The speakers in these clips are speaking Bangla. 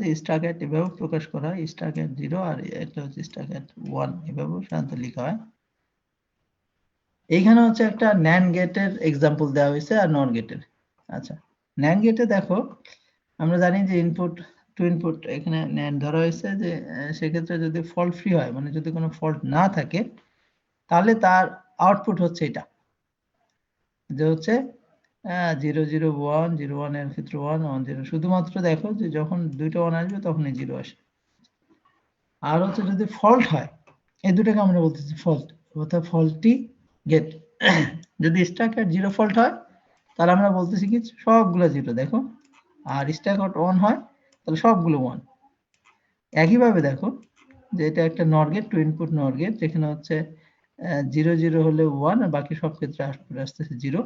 যে স্টাক অ্যাট এভাবে প্রকাশ করা হয়, স্টাক অ্যাট 0 আর এটা হচ্ছে স্টাক অ্যাট 1 এভাবে সাধারণত লেখা হয়। এইখানে হচ্ছে একটা NAND গেটের এক্সাম্পল দেওয়া হয়েছে আর নর গেটের। আচ্ছা, NAND গেটে দেখো আমরা জানি যে ইনপুট টু ইনপুট এখানে NAND ধরা হয়েছে, যে সেক্ষেত্রে যদি ফল্ট ফ্রি হয়, মানে যদি কোনো ফল্ট না থাকে, তাহলে তার আউটপুট হচ্ছে এটা, যে হচ্ছে 0 0 1 0 1 এর ক্ষেত্রে 1 1 0। শুধুমাত্র দেখো যে যখন দুইটা 1 আসবে তখনই 0 আসে। আর হচ্ছে যদি ফল্ট হয়, এই দুটাকে আমরা বলতেছি ফল্ট, অর্থাৎ ফল্টি গেট। যদি স্টাক অ্যাট 0 ফল্ট হয় তাহলে আমরা বলতেছি কি সবগুলো 0 দেখো, আর স্টাক অ্যাট 1 হয় তাহলে সবগুলো 1। একইভাবে দেখো যে এটা একটা নর গেট, টু ইনপুট নর গেট, যেখানে হচ্ছে 0 0 হলে 1 আর বাকি সব ক্ষেত্রে আউটপুট আসতেছে 0।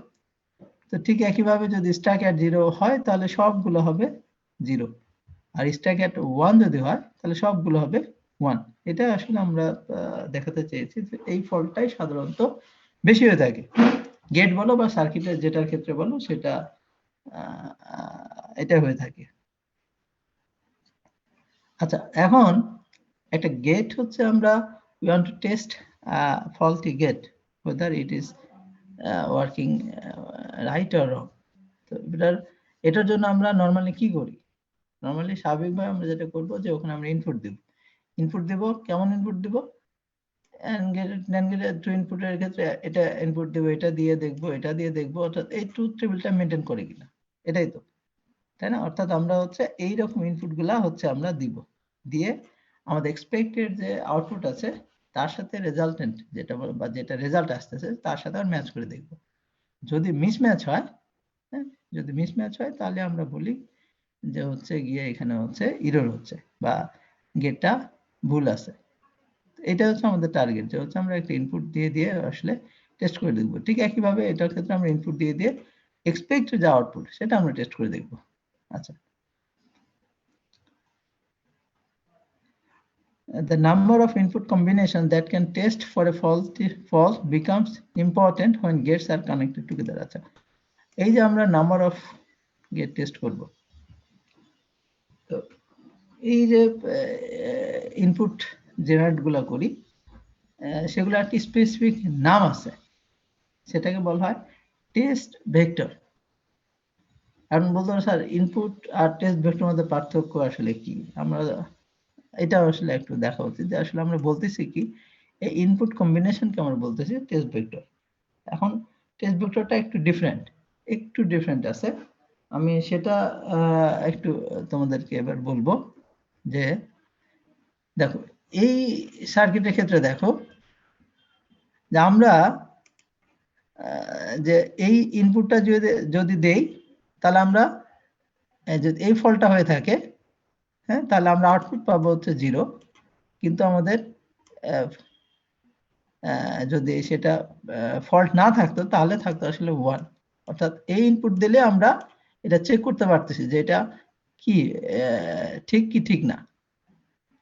তো ঠিক একইভাবে যদি স্টাক অ্যাট 0 হয় তাহলে সবগুলো হবে 0, আর স্টাক অ্যাট 1 যদি হয় তাহলে সবগুলো হবে 1। এটা আসলে আমরা দেখাতে চেয়েছি যে এই ফল্টটাই সাধারণত বেশি হয়ে থাকে, গেট বলো বা সার্কিটের যেটার ক্ষেত্রে বলো, সেটা এটা হয়ে থাকে। আচ্ছা, এখন একটা গেট হচ্ছে আমরা we want to test faulty gate whether it is working right or wrong। তো এটার জন্য আমরা নরমালি কি করি? নরমালি স্বাভাবিকভাবে আমরা যেটা করব যে ওখানে আমরা ইনপুট দেব। কেমন ইনপুট দেব? NAND গেটের টু ইনপুটের ক্ষেত্রে এটা ইনপুট দেব, এটা দিয়ে দেখব, এটা দিয়ে দেখব, অর্থাৎ এই ট্রুথ টেবিলটা মেনটেন করে কিনা, এটাই তো, তাই না? অর্থাৎ আমরা হচ্ছে এই রকম ইনপুটগুলা হচ্ছে আমরা দিব, দিয়ে আমাদের এক্সপেক্টেড যে আউটপুট আছে তার সাথে রেজাল্টেন্ট যেটা বা যেটা রেজাল্ট আসতেছে তার সাথে ম্যাচ করে দেখব। যদি মিসম্যাচ হয়, হ্যাঁ, যদি মিসম্যাচ হয় তাহলে আমরা বলি যে হচ্ছে গিয়ে এখানে হচ্ছে এরর হচ্ছে বা গেটটা ভুল আছে। এটা হচ্ছে আমাদের টার্গেট, যে হচ্ছে আমরা একটা ইনপুট দিয়ে দিয়ে আসলে টেস্ট করে দেখব। ঠিক একইভাবে এটার ক্ষেত্রে আমরা ইনপুট দিয়ে দিয়ে এক্সপেক্টেড যে আউটপুট সেটা আমরা টেস্ট করে দেখব। আচ্ছা, the number of input combinations that can test for a fault becomes important when gates are connected together। আচ্ছা, এই যে আমরা নাম্বার অফ গেট টেস্ট করব, তো এই যে ইনপুট জেনারেট গুলা করি, সেগুলো একটি স্পেসিফিক নাম আছে, সেটাকে বলা হয় টেস্ট ভেক্টর। এখন বলতে পারো স্যার ইনপুট আর টেস্ট ভেক্টরের মধ্যে পার্থক্য আসলে কি? আমরা এটা আসলে একটু দেখা উচিত যে আসলে আমরা বলতেছি কি, এই ইনপুট কম্বিনেশনকে আমরা বলতেছি টেস্ট ভেক্টর। এখন টেস্ট ভেক্টরটা একটু ডিফারেন্ট আছে, আমি সেটা একটু তোমাদেরকে এবার বলবো। যে দেখো এই সার্কিটের ক্ষেত্রে দেখো যে আমরা যে এই ইনপুটটা যদি দেই তাহলে আমরা যদি এই ফলটা হয়ে থাকে, হ্যাঁ, তাহলে আমরা আউটপুট পাবো হচ্ছে 0, কিন্তু আমাদের যদি সেটা ফল্ট না থাকতো তাহলে থাকতো আসলে 1। অর্থাৎ এই ইনপুট দিলে আমরা এটা চেক করতে পারতেছি যে এটা কি ঠিক কি ঠিক না।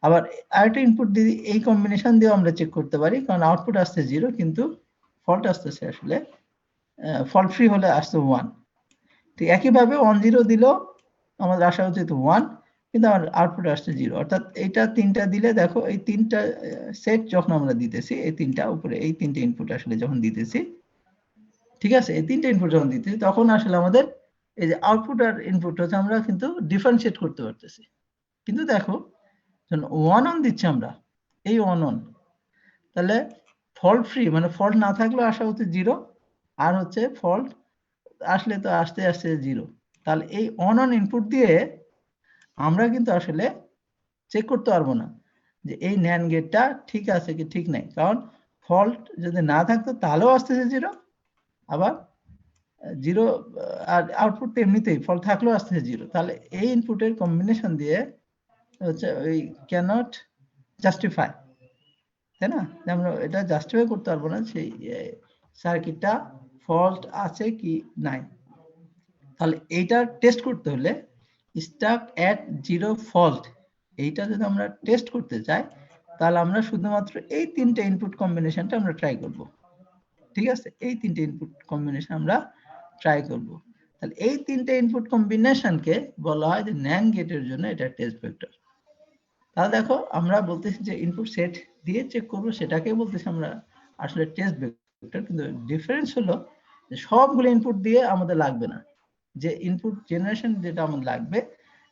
আবার আরেকটা ইনপুট দিয়ে এই কম্বিনেশন দিয়েও আমরা চেক করতে পারি, কারণ আউটপুট আসছে 0 কিন্তু ফল্ট আসতেছে আসলে ফল্ট ফ্রি হলে আসছে 1। তো একইভাবে 1 0 দিলেও আমাদের আসা উচিত 1, কিন্তু আমার আউটপুট আসছে 0। অর্থাৎ এইটা তিনটা দিলে দেখো এই তিনটা সেট যখন আমরা দিতেছি, এই তিনটা উপরে এই তিনটা ইনপুট আসলে যখন দিতেছি, ঠিক আছে, এই তিনটা ইনপুট যখন দিতেছি তখন আসলে আমাদের এই যে আউটপুট আর ইনপুট হচ্ছে আমরা কিন্তু ডিফারেন্সিয়েট করতে পারতেছি। কিন্তু দেখো যখন 1 অন দিচ্ছি আমরা, এই 1 অন, তাহলে ফল্ট ফ্রি মানে ফল্ট না থাকলেও আসা উচিত 0, আর হচ্ছে ফল্ট আসলে তো আসতে 0। তাহলে এই অন ইনপুট দিয়ে আমরা কিন্তু আসলে চেক করতে পারবো না যে এই NAND গেটটা ঠিক আছে কি ঠিক নাই, কারণ ফল্ট যদি না থাকতো তাহলেও আসতেছে 0, আবার 0 আর আউটপুট এমনিতেই ফল্ট থাকলেও আসতেছে 0। তাহলে এই ইনপুটের কম্বিনেশন দিয়ে হচ্ছে ওই ক্যানট জাস্টিফাই, তাই না? আমরা এটা জাস্টিফাই করতে পারবো না সেই সার্কিটটা ফল্ট আছে কি নাই। তাহলে এইটা টেস্ট করতে হলে স্টাক অ্যাট 0 ফল্ট, এইটা যদি আমরা টেস্ট করতে চাই তাহলে আমরা শুধুমাত্র এই তিনটে ইনপুট কম্বিনেশনটা আমরা ট্রাই করব। ঠিক আছে, এই তিনটে ইনপুট কম্বিনেশন আমরা ট্রাই করব। তাহলে এই তিনটে ইনপুট কম্বিনেশনকে বলা হয় যে ন্যান্ড গেটের জন্য এটা টেস্ট ভেক্টর। তাহলে দেখো আমরা বলতেছি যে ইনপুট সেট দিয়ে চেক করবো, সেটাকে বলতেছি আমরা আসলে টেস্ট ভেক্টর। কিন্তু ডিফারেন্স হলো যে সবগুলো ইনপুট দিয়ে আমাদের লাগবে না, যে ইনপুট জেনারেশন যেটা আমাদের লাগবে,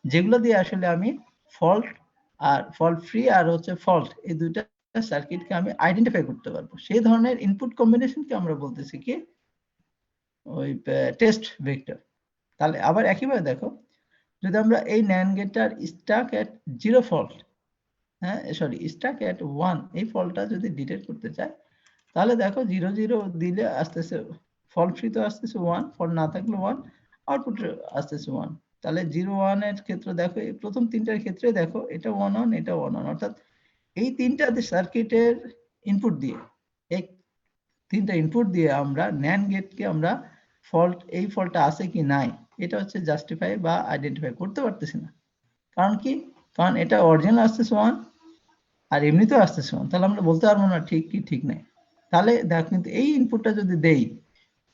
যেগুলো দিয়ে আসলে আমি ফল্ট আর ফল্ট ফ্রি আর হচ্ছে ফল্ট এই দুইটা সার্কিটকে আমি আইডেন্টিফাই করতে পারবো, সেই ধরনের ইনপুট কম্বিনেশনকে আমরা বলতেছি কি ওই টেস্ট ভেক্টর। তাহলে আবার একইভাবে দেখো, যদি আমরা এই ন্যান্ড গেটটার স্টাক এট 0 ফল্ট, হ্যাঁ সরি স্টাক এট 1 এই ফল্টটা যদি ডিটেক্ট করতে চাই, তাহলে দেখো 0 0 দিলে আসতেছে ফল্ট ফ্রি, তো আসতেছে 1, ফল্ট না থাকলে 1, আউটপুট আসতেছে 1। তাহলে 0 1 এর ক্ষেত্রে দেখো এই প্রথম তিনটার ক্ষেত্রে দেখো এটা 1 1 এটা 1 1, অর্থাৎ এই তিনটা সার্কিটের ইনপুট দিয়ে, এই তিনটা ইনপুট দিয়ে আমরা ন্যান্ড গেটকে আমরা ফল্ট এই ফল্টটা আছে কি নাই এটা হচ্ছে জাস্টিফাই বা আইডেন্টিফাই করতে পারতেছি না। কারণ কি? কারণ এটা অরিজিনাল আসতেছে 1 আর এমনিতেও আসতেছে 1, তাহলে আমরা বলতে পারবো না ঠিক কি ঠিক নাই। তাহলে দেখ কিন্তু এই ইনপুটটা যদি দেই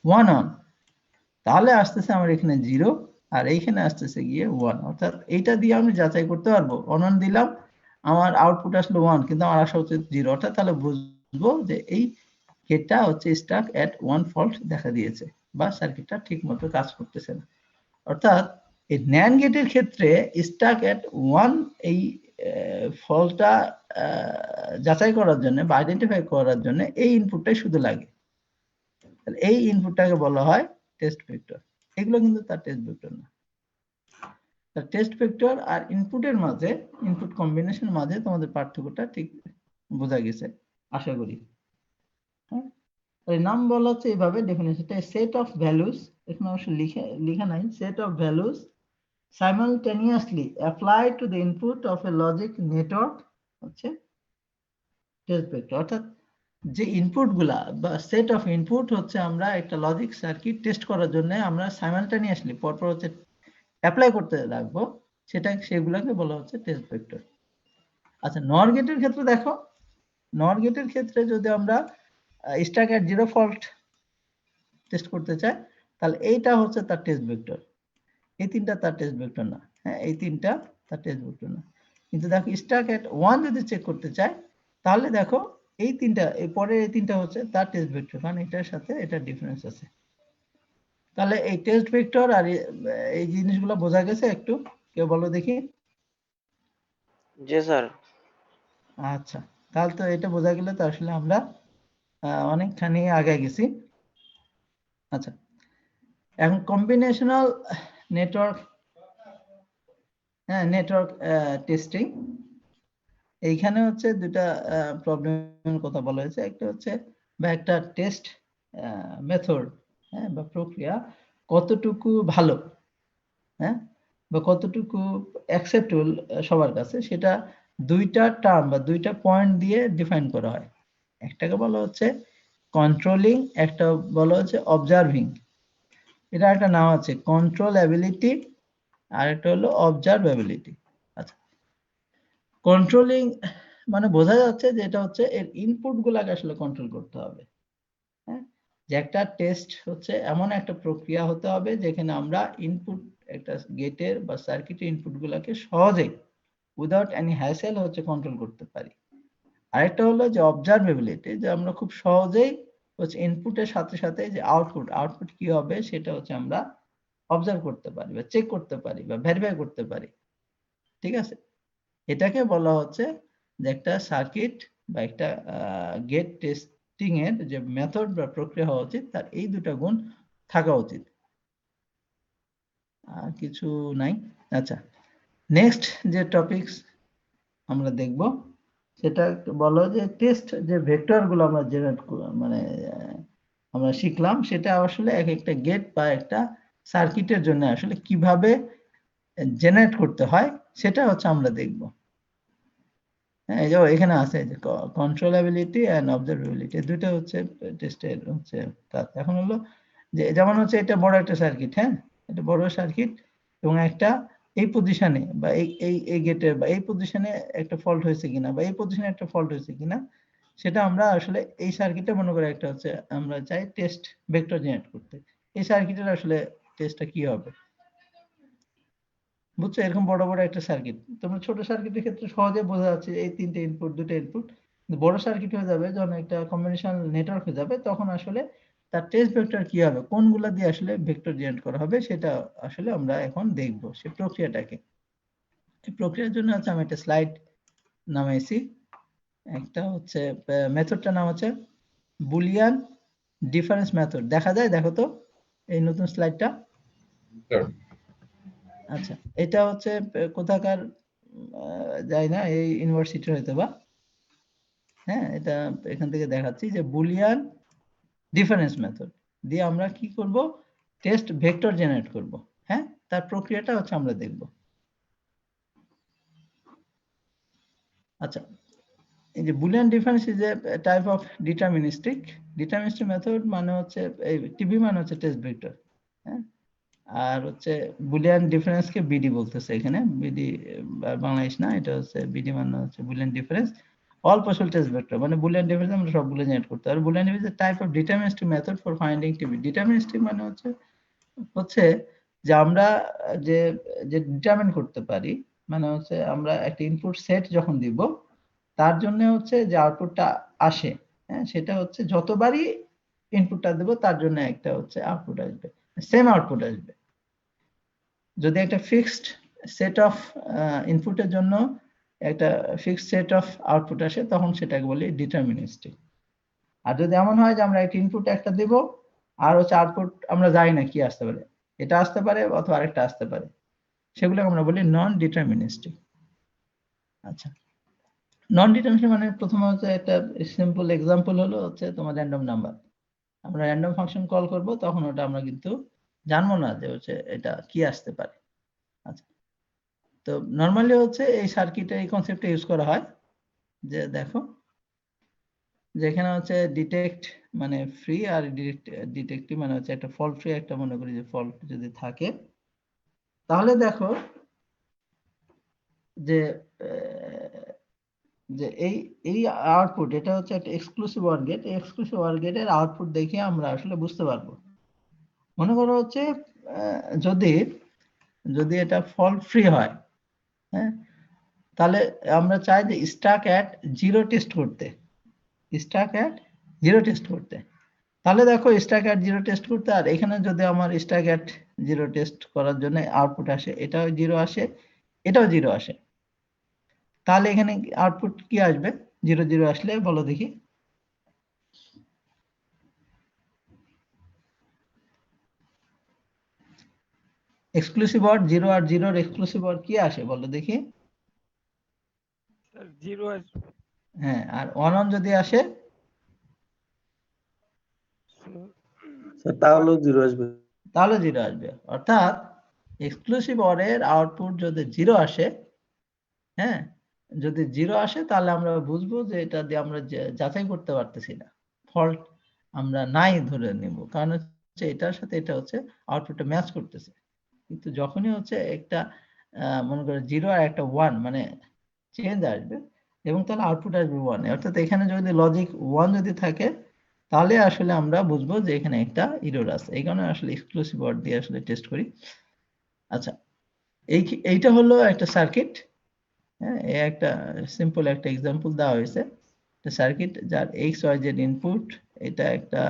1 1, তাহলে আসতেছে আমার এখানে 0 আর এইখানে আসতেছে গিয়ে 1, অর্থাৎ এইটা দিয়ে আমি যাচাই করতে পারবো 1 1 দিলাম আমার আউটপুট আসলো 1 কিন্তু আমার আসা উচিত 0, অর্থাৎ তাহলে বুঝবো যে এই গেটটা হচ্ছে স্টাক এট 1 ফল্ট দেখা দিয়েছে বা সার্কিটটা ঠিকমতো কাজ করতেছে না। অর্থাৎ এই ন্যান্ড গেটের ক্ষেত্রে স্টাক এট 1 এই ফল্টটা যাচাই করার জন্য বা আইডেন্টিফাই করার জন্য এই ইনপুটটাই শুধু লাগে। তাহলে এই ইনপুটটাকে বলা হয় টেস্ট ভেক্টর। এগুলো কিন্তু তার টেস্ট ভেক্টর না। তার টেস্ট ভেক্টর আর ইনপুটের মাঝে, ইনপুট কম্বিনেশনের মাঝে তোমাদের পার্থক্যটা ঠিক বোঝা গেছে আশা করি। হ্যাঁ, এর নাম বলা হচ্ছে এইভাবে ডেফিনেশনটা সেট অফ ভ্যালুস, এখানে অবশ্য লেখা নাই, set of values simultaneously applied to the input of a logic network হচ্ছে টেস্ট ভেক্টর। অর্থাৎ যে ইনপুট গুলা বা সেট অফ ইনপুট হচ্ছে আমরা একটা লজিক সার্কিট টেস্ট করার জন্য আমরা সাইমালটেনিয়াসলি পরপর হচ্ছে অ্যাপ্লাই করতে রাখবো, সেগুলোকে বলা হচ্ছে টেস্ট ভেক্টর। আচ্ছা, নর গেটের ক্ষেত্রে দেখো, নর গেটের ক্ষেত্রে যদি আমরা স্টাক এট 0 ফল্ট টেস্ট করতে চাই, তাহলে এইটা হচ্ছে তার টেস্ট ভেক্টর। এই তিনটা তার টেস্ট ভেক্টর না। হ্যাঁ, এই তিনটা তার টেস্ট ভেক্টর না। কিন্তু দেখো স্টাক এট 1 যদি চেক করতে চাই, তাহলে দেখো এই তিনটা, এই পরের এই তিনটা হচ্ছে তার টেস্ট ভেক্টর, কারণ এটার সাথে এটা ডিফারেন্স আছে। তাহলে এই টেস্ট ভেক্টর আর এই জিনিসগুলো বোঝা গেছে একটু? কেউ বলো দেখি। জি স্যার। আচ্ছা, তাহলে তো এটা বোঝা গেলে তো আসলে আমরা অনেকখানি আগে গেছি। আচ্ছা, এখন কম্বিনেশনাল নেটওয়ার্ক, হ্যাঁ নেটওয়ার্ক টেস্টিং, এইখানে হচ্ছে দুটা প্রবলেমের কথা বলা হয়েছে। একটা হচ্ছে বা একটা টেস্ট মেথড, হ্যাঁ বা প্রক্রিয়া কতটুকু ভালো, হ্যাঁ বা কতটুকু অ্যাকসেপ্টেবল সবার কাছে, সেটা দুইটা টার্ম বা দুইটা পয়েন্ট দিয়ে ডিফাইন করা হয়। একটাকে বলা হচ্ছে কন্ট্রোলিং, একটা বলা হচ্ছে অবজার্ভিং। এটা একটা নাম আছে কন্ট্রোলেবিলিটি আর একটা হলো অবজারভেবিলিটি। আচ্ছা, কন্ট্রোলিং মানে বোঝা যাচ্ছে যে এটা হচ্ছে এর ইনপুট গুলাকে আসলে কন্ট্রোল করতে হবে। হ্যাঁ, যে একটা টেস্ট হচ্ছে এমন একটা প্রক্রিয়া হতে হবে যেখানে আমরা ইনপুট, একটা গেটের বা সার্কিটের ইনপুট গুলাকে সহজেই উইদাউট এনি হ্যাসেল হচ্ছে কন্ট্রোল করতে পারি। আরেকটা হলো যে অবজারভেবিলিটি, যে আমরা খুব সহজেই হচ্ছে ইনপুটের সাথে সাথে যে আউটপুট কি হবে সেটা হচ্ছে আমরা অবজার্ভ করতে পারি বা চেক করতে পারি বা ভেরিফাই করতে পারি। ঠিক আছে, এটাকে বলা হচ্ছে যে একটা সার্কিট বা একটা গেট টেস্টিং এর যে মেথড বা প্রক্রিয়া হওয়া উচিত তার এই দুটা গুণ থাকা উচিত। আর কিছু নাই। আচ্ছা, নেক্সট যে টপিকস আমরা দেখব সেটা বলো যে টেস্ট যে ভেক্টর গুলো আমরা জেনারেট মানে আমরা শিখলাম, সেটা আসলে এক একটা গেট বা একটা সার্কিটের জন্য আসলে কিভাবে জেনারেট করতে হয় সেটা হচ্ছে আমরা দেখব। হ্যাঁ, এই যে এখানে আছে যে কন্ট্রোলেবিলিটি এন্ড অবজারভেবিলিটি, দুটো হচ্ছে টেস্টের হচ্ছে কাজ। এখন হলো যে যেমন হচ্ছে এটা বড় একটা সার্কিট, হ্যাঁ এটা বড় সার্কিট এবং একটা এই পজিশনে বা এই গেটের বা এই পজিশনে একটা ফল্ট হয়েছে কিনা বা এই পজিশনে একটা ফল্ট হয়েছে কিনা সেটা আমরা আসলে এই সার্কিটে মনে করে একটা হচ্ছে আমরা চাই টেস্ট ভেক্টর জেনারেট করতে। এই সার্কিটের আসলে টেস্টটা কি হবে। বুঝছো, এরকম বড় বড় একটা সার্কিট, তোমরা ছোট সার্কিটের ক্ষেত্রে সহজে বোঝা যাচ্ছে এই তিনটে ইনপুট, দুটো ইনপুট। বড় সার্কিট হয়ে যাবে যখন একটা কম্বিনেশনাল নেটওয়ার্ক হয়ে যাবে, তখন আসলে তার টেস্ট ভেক্টর কি হবে, কোনগুলা দিয়ে আসলে ভেক্টর জেনারেট করা হবে, সেটা আসলে আমরা এখন দেখব সেই প্রক্রিয়াটাকে। এই প্রক্রিয়ার জন্য হচ্ছে আমি একটা স্লাইড নামাইছি। একটা হচ্ছে মেথডটার নাম হচ্ছে বুলিয়ান ডিফারেন্স মেথড। দেখা যায়, দেখো তো এই নতুন স্লাইডটা। আচ্ছা, এটা হচ্ছে কোথাকার যাই না, এই ইউনিভার্সিটির হয়তো বা। হ্যাঁ, এটা এখান থেকে দেখাচ্ছি যে বুলিয়ান ডিফারেন্স মেথড দিয়ে আমরা কি করব, টেস্ট ভেক্টর জেনারেট করব। হ্যাঁ, তার প্রক্রিয়াটা হচ্ছে আমরা দেখব। আচ্ছা, এই যে Boolean difference is a type of deterministic method, মানে হচ্ছে এই টিবি মানে হচ্ছে টেস্ট ভেক্টর। হ্যাঁ, আর হচ্ছে বুলিয়ান ডিফারেন্স কে বিডি বলতেছে এখানে, বিডি বাংলাদেশ না, এটা হচ্ছে বিডি মানে হচ্ছে Boolean difference all possible test vector, মানে বুলিয়ান ডিফারেন্স আমরা সবগুলো জেনারেট করতে পারি। Boolean difference is type of deterministic method for finding TB. Deterministic মানে হচ্ছে যে আমরা যে যে ডিটারমিন করতে পারি, মানে হচ্ছে আমরা একটা ইনপুট সেট যখন দিব, তার জন্য হচ্ছে যে আউটপুটটা আসে, হ্যাঁ, সেটা হচ্ছে যতবারই ইনপুটটা দেব তার জন্য একটা হচ্ছে আউটপুট আসবে, সেম আউটপুট আসবে। যদি একটা ফিক্সড সেট অফ ইনপুটের জন্য একটা ফিক্সড সেট অফ আউটপুট আসে, তখন সেটাকে বলি ডিটারমিনিস্টিক। আর যদি এমন হয় যে আমরা একটা ইনপুট একটা দেব আর হচ্ছে আউটপুট আমরা জানি না কি আসতে পারে, এটা আসতে পারে অথবা আরেকটা আসতে পারে, সেগুলোকে আমরা বলি নন ডিটারমিনিস্টিক। আচ্ছা, নন ডিটারমিনিস্টিক মানে প্রথমে হচ্ছে একটা সিম্পল এক্সাম্পল হলো হচ্ছে তোমার র্যান্ডম নাম্বার। আমরা র্যান্ডম ফাংশন কল করব, তখন ওটা আমরা কিন্তু জানবো না যে হচ্ছে এটা কি আসতে পারে। আচ্ছা, তো নরমালি হচ্ছে এই সার্কিটে এই কনসেপ্টটা ইউজ করা হয়, যে দেখো যেখানে হচ্ছে ডিটেক্ট মানে ফ্রি, আর ডিটেক্টিভ মানে হচ্ছে একটা ফল্ট ফ্রি, একটা মনে করি যে ফল্ট যদি থাকে, তাহলে দেখো যে যে এই এই আউটপুট, এটা হচ্ছে একটা exclusive or gate, exclusive or গেটের আউটপুট দেখে আমরা আসলে বুঝতে পারবো। মনে করো হচ্ছে যদি যদি এটা ফল্ট ফ্রি হয়, হ্যাঁ, তাহলে আমরা চাই যে স্টাক অ্যাট জিরো টেস্ট করতে, স্টাক অ্যাট জিরো টেস্ট করতে। তাহলে দেখো স্টাক অ্যাট জিরো টেস্ট করতে, আর এখানে যদি আমার স্টাক অ্যাট জিরো টেস্ট করার জন্য আউটপুট আসে, এটাও জিরো আসে, এটাও জিরো আসে, তাহলে এখানে আউটপুট কি আসবে জিরো জিরো আসলে, বলো দেখি। এক্সক্লুসিভ অর জিরো, আর জিরোর এক্সক্লুসিভ অর কি আসে বলো দেখি। জিরো আসবে। হ্যাঁ, আর ওয়ান অন যদি আসে তাহলেও জিরো আসবে। তাহলে জিরো আসবে। অর্থাৎ এক্সক্লুসিভ অর এর আউটপুট যদি জিরো আসে, হ্যাঁ, যদি জিরো আসে তাহলে আমরা বুঝবো যে এটা দিয়ে আমরা যাচাই করতে পারতেছি না, ফল্ট আমরা নাই ধরে নেব, কারণ হচ্ছে এটার সাথে এটা হচ্ছে আউটপুটটা ম্যাচ করতেছে। কিন্তু যখনই হচ্ছে একটা মনে করো জিরো আর একটা ওয়ান মানে চেঞ্জ আসবে, এবং তাহলে আউটপুট আসবে ওয়ান, অর্থাৎ এখানে যদি লজিক ওয়ান যদি থাকে, তাহলে আসলে আমরা বুঝবো যে এখানে একটা এরর আছে। এই কারণে আসলে এক্সক্লুসিভ ওয়ার্ড দিয়ে আসলে টেস্ট করি। আচ্ছা, এইটা হলো একটা সার্কিট। হ্যাঁ, এই একটা সিম্পল একটা এক্সাম্পল দেওয়া হয়েছে, একটা সার্কিট যার এক্স ওয়াই জেড ইনপুট, এটা একটা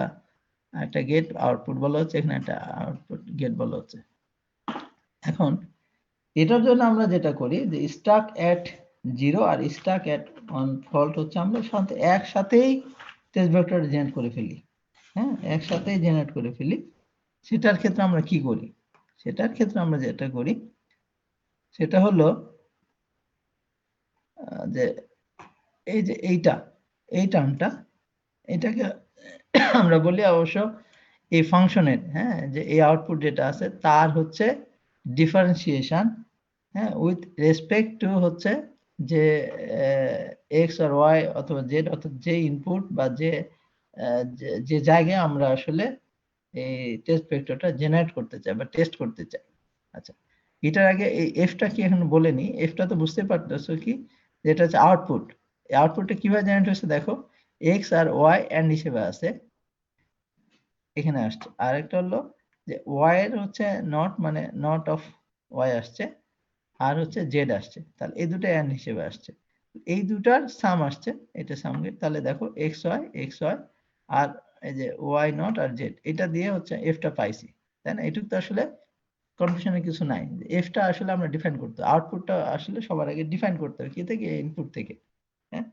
একটা গেট আউটপুট বলা হচ্ছে, এখানে একটা আউটপুট গেট বলা হচ্ছে। এখন এটার জন্য আমরা যেটা করি যে স্টাক এট জিরো আর স্টাক এট অন ফল্ট হচ্ছে আমরা সাথে একসাথেই টেস্ট ভেক্টর জেনারেট করে ফেলি। হ্যাঁ, একসাথেই জেনারেট করে ফেলি। সেটার ক্ষেত্রে আমরা কি করি, সেটার ক্ষেত্রে আমরা যেটা করি সেটা হলো যে এই যে এই টার্মটা, এটাকে আমরা বলি অবশ্য এই ফাংশনের, হ্যাঁ, যে এই আউটপুট যেটা আছে তার হচ্ছে ডিফারেন্সিয়েশন, হ্যাঁ, উইথ রেসপেক্ট টু হচ্ছে যে এক্স আর ওয়াই অথবা জেড, অর্থাৎ যে ইনপুট বা যে জায়গায় আমরা আসলে এই টেস্ট ভেক্টরটা জেনারেট করতে চাই বা টেস্ট করতে চাই। আচ্ছা, এটার আগে এই এফটা কি এখন বলে নি, এফটা তো বুঝতে পারতেছো কি, যেটা হচ্ছে আউটপুট। এই আউটপুটটা কিভাবে জেনারেট হয়েছে দেখো, এক্স আর ওয়াই এন্ড হিসেবে আছে, এখানে আসছে। আর একটা হলো যে ওয়াই এর হচ্ছে নট মানে নট অফ ওয়াই আসছে, আর হচ্ছে জেড আসছে, তাহলে এই দুটো এন হিসেবে আসছে, এই দুটার সাম আসছে, এটা সাম গেট। তাহলে দেখো এক্স ওয়াই আর এই যে ওয়াই নট আর জেড, এটা দিয়ে হচ্ছে এফটা পাইছি, তাই না? এটুক তো আসলে কনফিউশনের কিছু নাই। এফটা আসলে আমরা ডিফাইন করতে, আউটপুটটা আসলে সবার আগে ডিফাইন করতে হবে কি থেকে, ইনপুট থেকে। হ্যাঁ,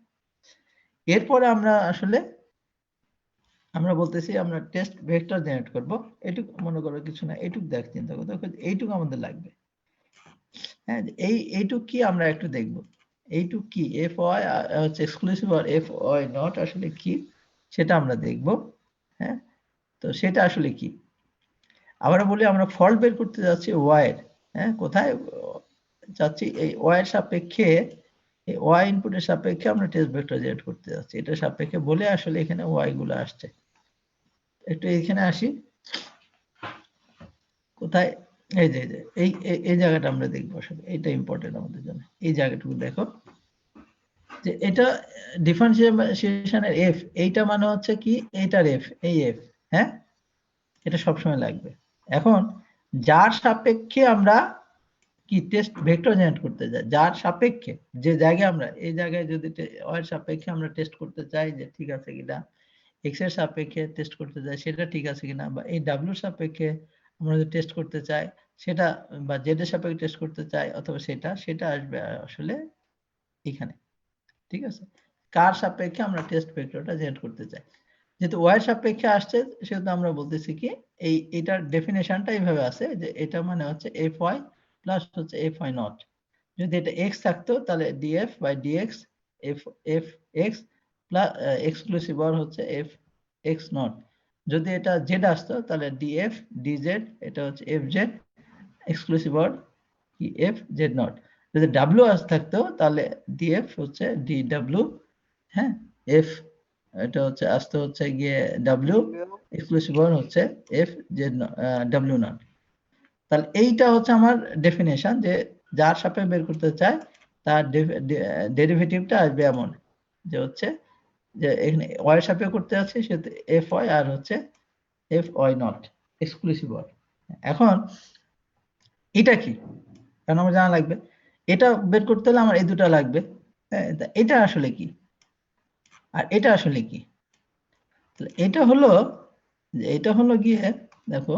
এরপরে আমরা আসলে আমরা বলতেছি আমরা টেস্ট ভেক্টর জেনারেট করব। এটুক মনে করো কিছু না, এটুক দেখ চিন্তা করতে, এইটুকু আমাদের লাগবে। হ্যাঁ, এইটুক কি আমরা একটু দেখব, এইটুক কি এফ ওয়াই হচ্ছে এক্সক্লুসিভ আর এফ ওয়াই নট আসলে কি সেটা আমরা দেখব। হ্যাঁ, তো সেটা আসলে কি, আবার বলি আমরা ফল্ট বের করতে যাচ্ছি ওয়াই এর। হ্যাঁ, কোথায় যাচ্ছি, এই ওয়াই এর সাপেক্ষে, এই ওয়াই ইনপুটের সাপেক্ষে আমরা টেস্ট ভেক্টর জেনারেট করতে যাচ্ছি, এটা সাপেক্ষে বলে আসলে এখানে ওয়াই গুলো আসছে। একটু এখানে আসি, কোথায়, এই যে এই জায়গাটা আমরা দেখবো, আসলে এটা ইম্পর্টেন্ট আমাদের জন্য। এই জায়গাটুকু দেখো যে এটা ডিফারেন্সিয়েশনের এফ, এইটা মানে হচ্ছে কি এইটার এফ, এই এফ। হ্যাঁ, এটা সবসময় লাগবে। এখন যার সাপেক্ষে আমরা কি টেস্ট ভেক্টর জেনারেট করতে যাই, যার সাপেক্ষে, যে জায়গায় আমরা এই জায়গায় যদি ওয়াই এর সাপেক্ষে আমরা টেস্ট করতে চাই যে ঠিক আছে কিনা, এক্স এর সাপেক্ষে টেস্ট করতে চাই সেটা ঠিক আছে কিনা, বা এই ডাব্লিউ সাপেক্ষে আমরা যদি টেস্ট করতে চাই সেটা, বা জেড এর সাপেক্ষে টেস্ট করতে চাই অথবা সেটা আসবে আসলে এখানে। ঠিক আছে, কার সাপেক্ষে আমরা টেস্ট ভেক্টরটা জেনারেট করতে চাই। যেহেতু ওয়াই এর সাপেক্ষে আসছে সেহেতু আমরা বলতেছি কি এটার ডেফিনেশনটা এইভাবে আছে যে এটা মানে হচ্ছে এফ ওয়াই প্লাস হচ্ছে এফ ওয়াই নট। যদি এটা এক্স থাকতো তাহলে dF by dX F F X plus exclusive or হচ্ছে এফ এক্স নট। যদি এটা জেড আসতো তাহলে ডিএফ ডিজেড, এটা হচ্ছে এফ জেড এক্সক্লুসিভ অর কি এফ জেড নট। যদি ডাব্লিউ থাকতো তাহলে ডিএফ হচ্ছে ডি ডাব্লিউ, হ্যাঁ, এফ এটা হচ্ছে আসতে হচ্ছে গিয়ে ডাব্লিউ এক্সক্লুসিভ অর হচ্ছে এফ জেড ডাব্লিউ নট। তাহলে এইটা হচ্ছে আমার ডেফিনেশন, যে যার সাপেক্ষে বের করতে চাই তার ডেরিভেটিভটা আসবে এমন যে হচ্ছে যে এখানে ওয়াই এর সাপেক্ষে করতে যাচ্ছি সেটা এফ ওয়াই আর হচ্ছে F Y not exclusive or. এখন এটা কি, কারণ আমার জানা লাগবে, এটা বের করতে হলে আমার এই দুটো লাগবে। হ্যাঁ, এটা আসলে কি আর এটা আসলে কি, তাহলে এটা হলো যে এটা হলো গিয়ে দেখো,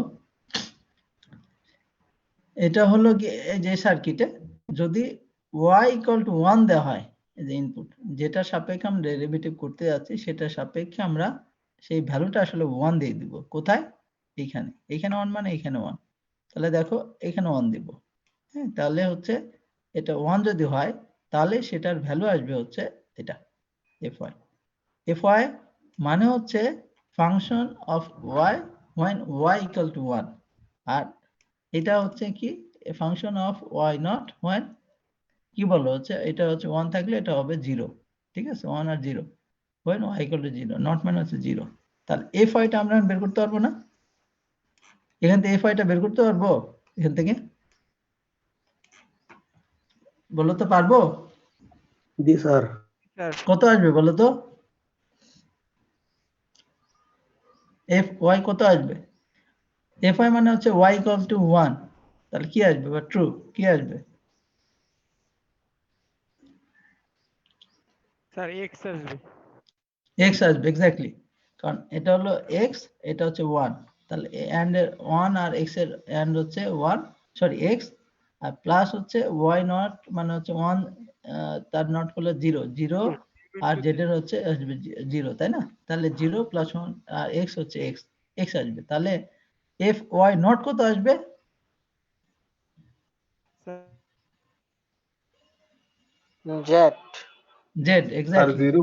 এটা হলো গিয়ে এই যে সার্কিটে যদি y ইকুয়াল টু 1 দেওয়া হয়, এই যে ইনপুট যেটা সাপেক্ষে আমরা ডেরিভেটিভ করতে যাচ্ছি সেটা সাপেক্ষে আমরা সেই ভ্যালুটা আসলে 1 দিয়ে দিব। কোথায়, এইখানে, এইখানে 1 মানে এখানে 1, তাহলে দেখো এখানে 1 দিব। হ্যাঁ, তাহলে হচ্ছে এটা 1 যদি হয় তাহলে সেটার ভ্যালু আসবে হচ্ছে এটা fy। fy মানে হচ্ছে function of y when y equal to 1, আর এটা হচ্ছে কি function of y not when, কি বলো হচ্ছে এটা হচ্ছে 1 থাকলে এটা হবে 0। ঠিক আছে, 1 আর 0 when y equal to 0, not মানে হচ্ছে 0। তাহলে fy টা আমরা বের করতে পারবো না, এখান থেকে fy টা বের করতে পারবো, এখান থেকে বলো তো পারবো? জি স্যার। কত আসবে বলো তো, fy কত আসবে? fy মানে হচ্ছে y ইকুয়াল টু 1, তাহলে কি আসবে বা ট্রু কি আসবে? স্যার এক্স আসবে। x আসবে এক্স্যাক্টলি, কারণ এটা হলো x, এটা হচ্ছে 1, তাহলে and এর 1 আর x এর and হচ্ছে 1, সরি x, আর প্লাস হচ্ছে y নট মানে হচ্ছে 1, তার নট হলো 0 0, আর z এর হচ্ছে আসবে 0, তাই না? তাহলে 0 প্লাস 1 আর x হচ্ছে x আসবে, তাহলে f y নট কত আসবে? Z z sir exactly, 0।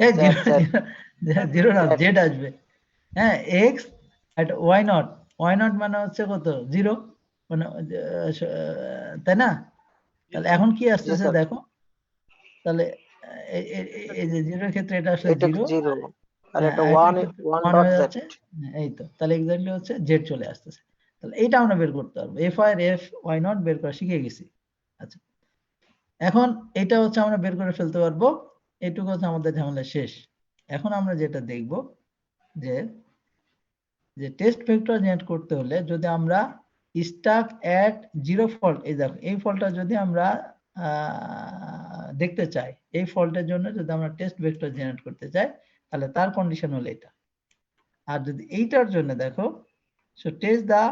এই জেড 0 জেড 0 না, জেড z আসবে। হ্যাঁ, x at y নট মানে হচ্ছে কত 0, মানে তাই না? তাহলে এখন কি জি আসতেছে স্যার, দেখো, তাহলে এই যে 0 এর ক্ষেত্রে এটা আসলে এটা 0, 0 আর হ্যাঁ, এটা এটার 1 ক্ষেত্রে 1 1 ডট হয়ে জেড। যাচ্ছে। হ্যাঁ, এই তো, তাহলে এক্স্যাক্টলি হচ্ছে z চলে আসতেছে। তাহলে এইটা আমরা বের করতে পারবো, f আর f y নট বের করা শিখে গেছি। আচ্ছা, এখন এটা হচ্ছে আমরা বের করে ফেলতে পারবো, এটুকু হচ্ছে আমাদের ঝামেলা শেষ। এখন আমরা যেটা দেখব যে যে টেস্ট ভেক্টর জেনারেট করতে হলে যদি আমরা স্টাক এট জিরো ফল্ট, এই দেখো এই ফল্টটা যদি আমরা দেখতে চাই, এই ফল্টের জন্য যদি আমরা টেস্ট ভেক্টর জেনারেট করতে চাই তাহলে তার কন্ডিশন হলো এটা। আর যদি এইটার জন্য দেখো সো টেস্ট দা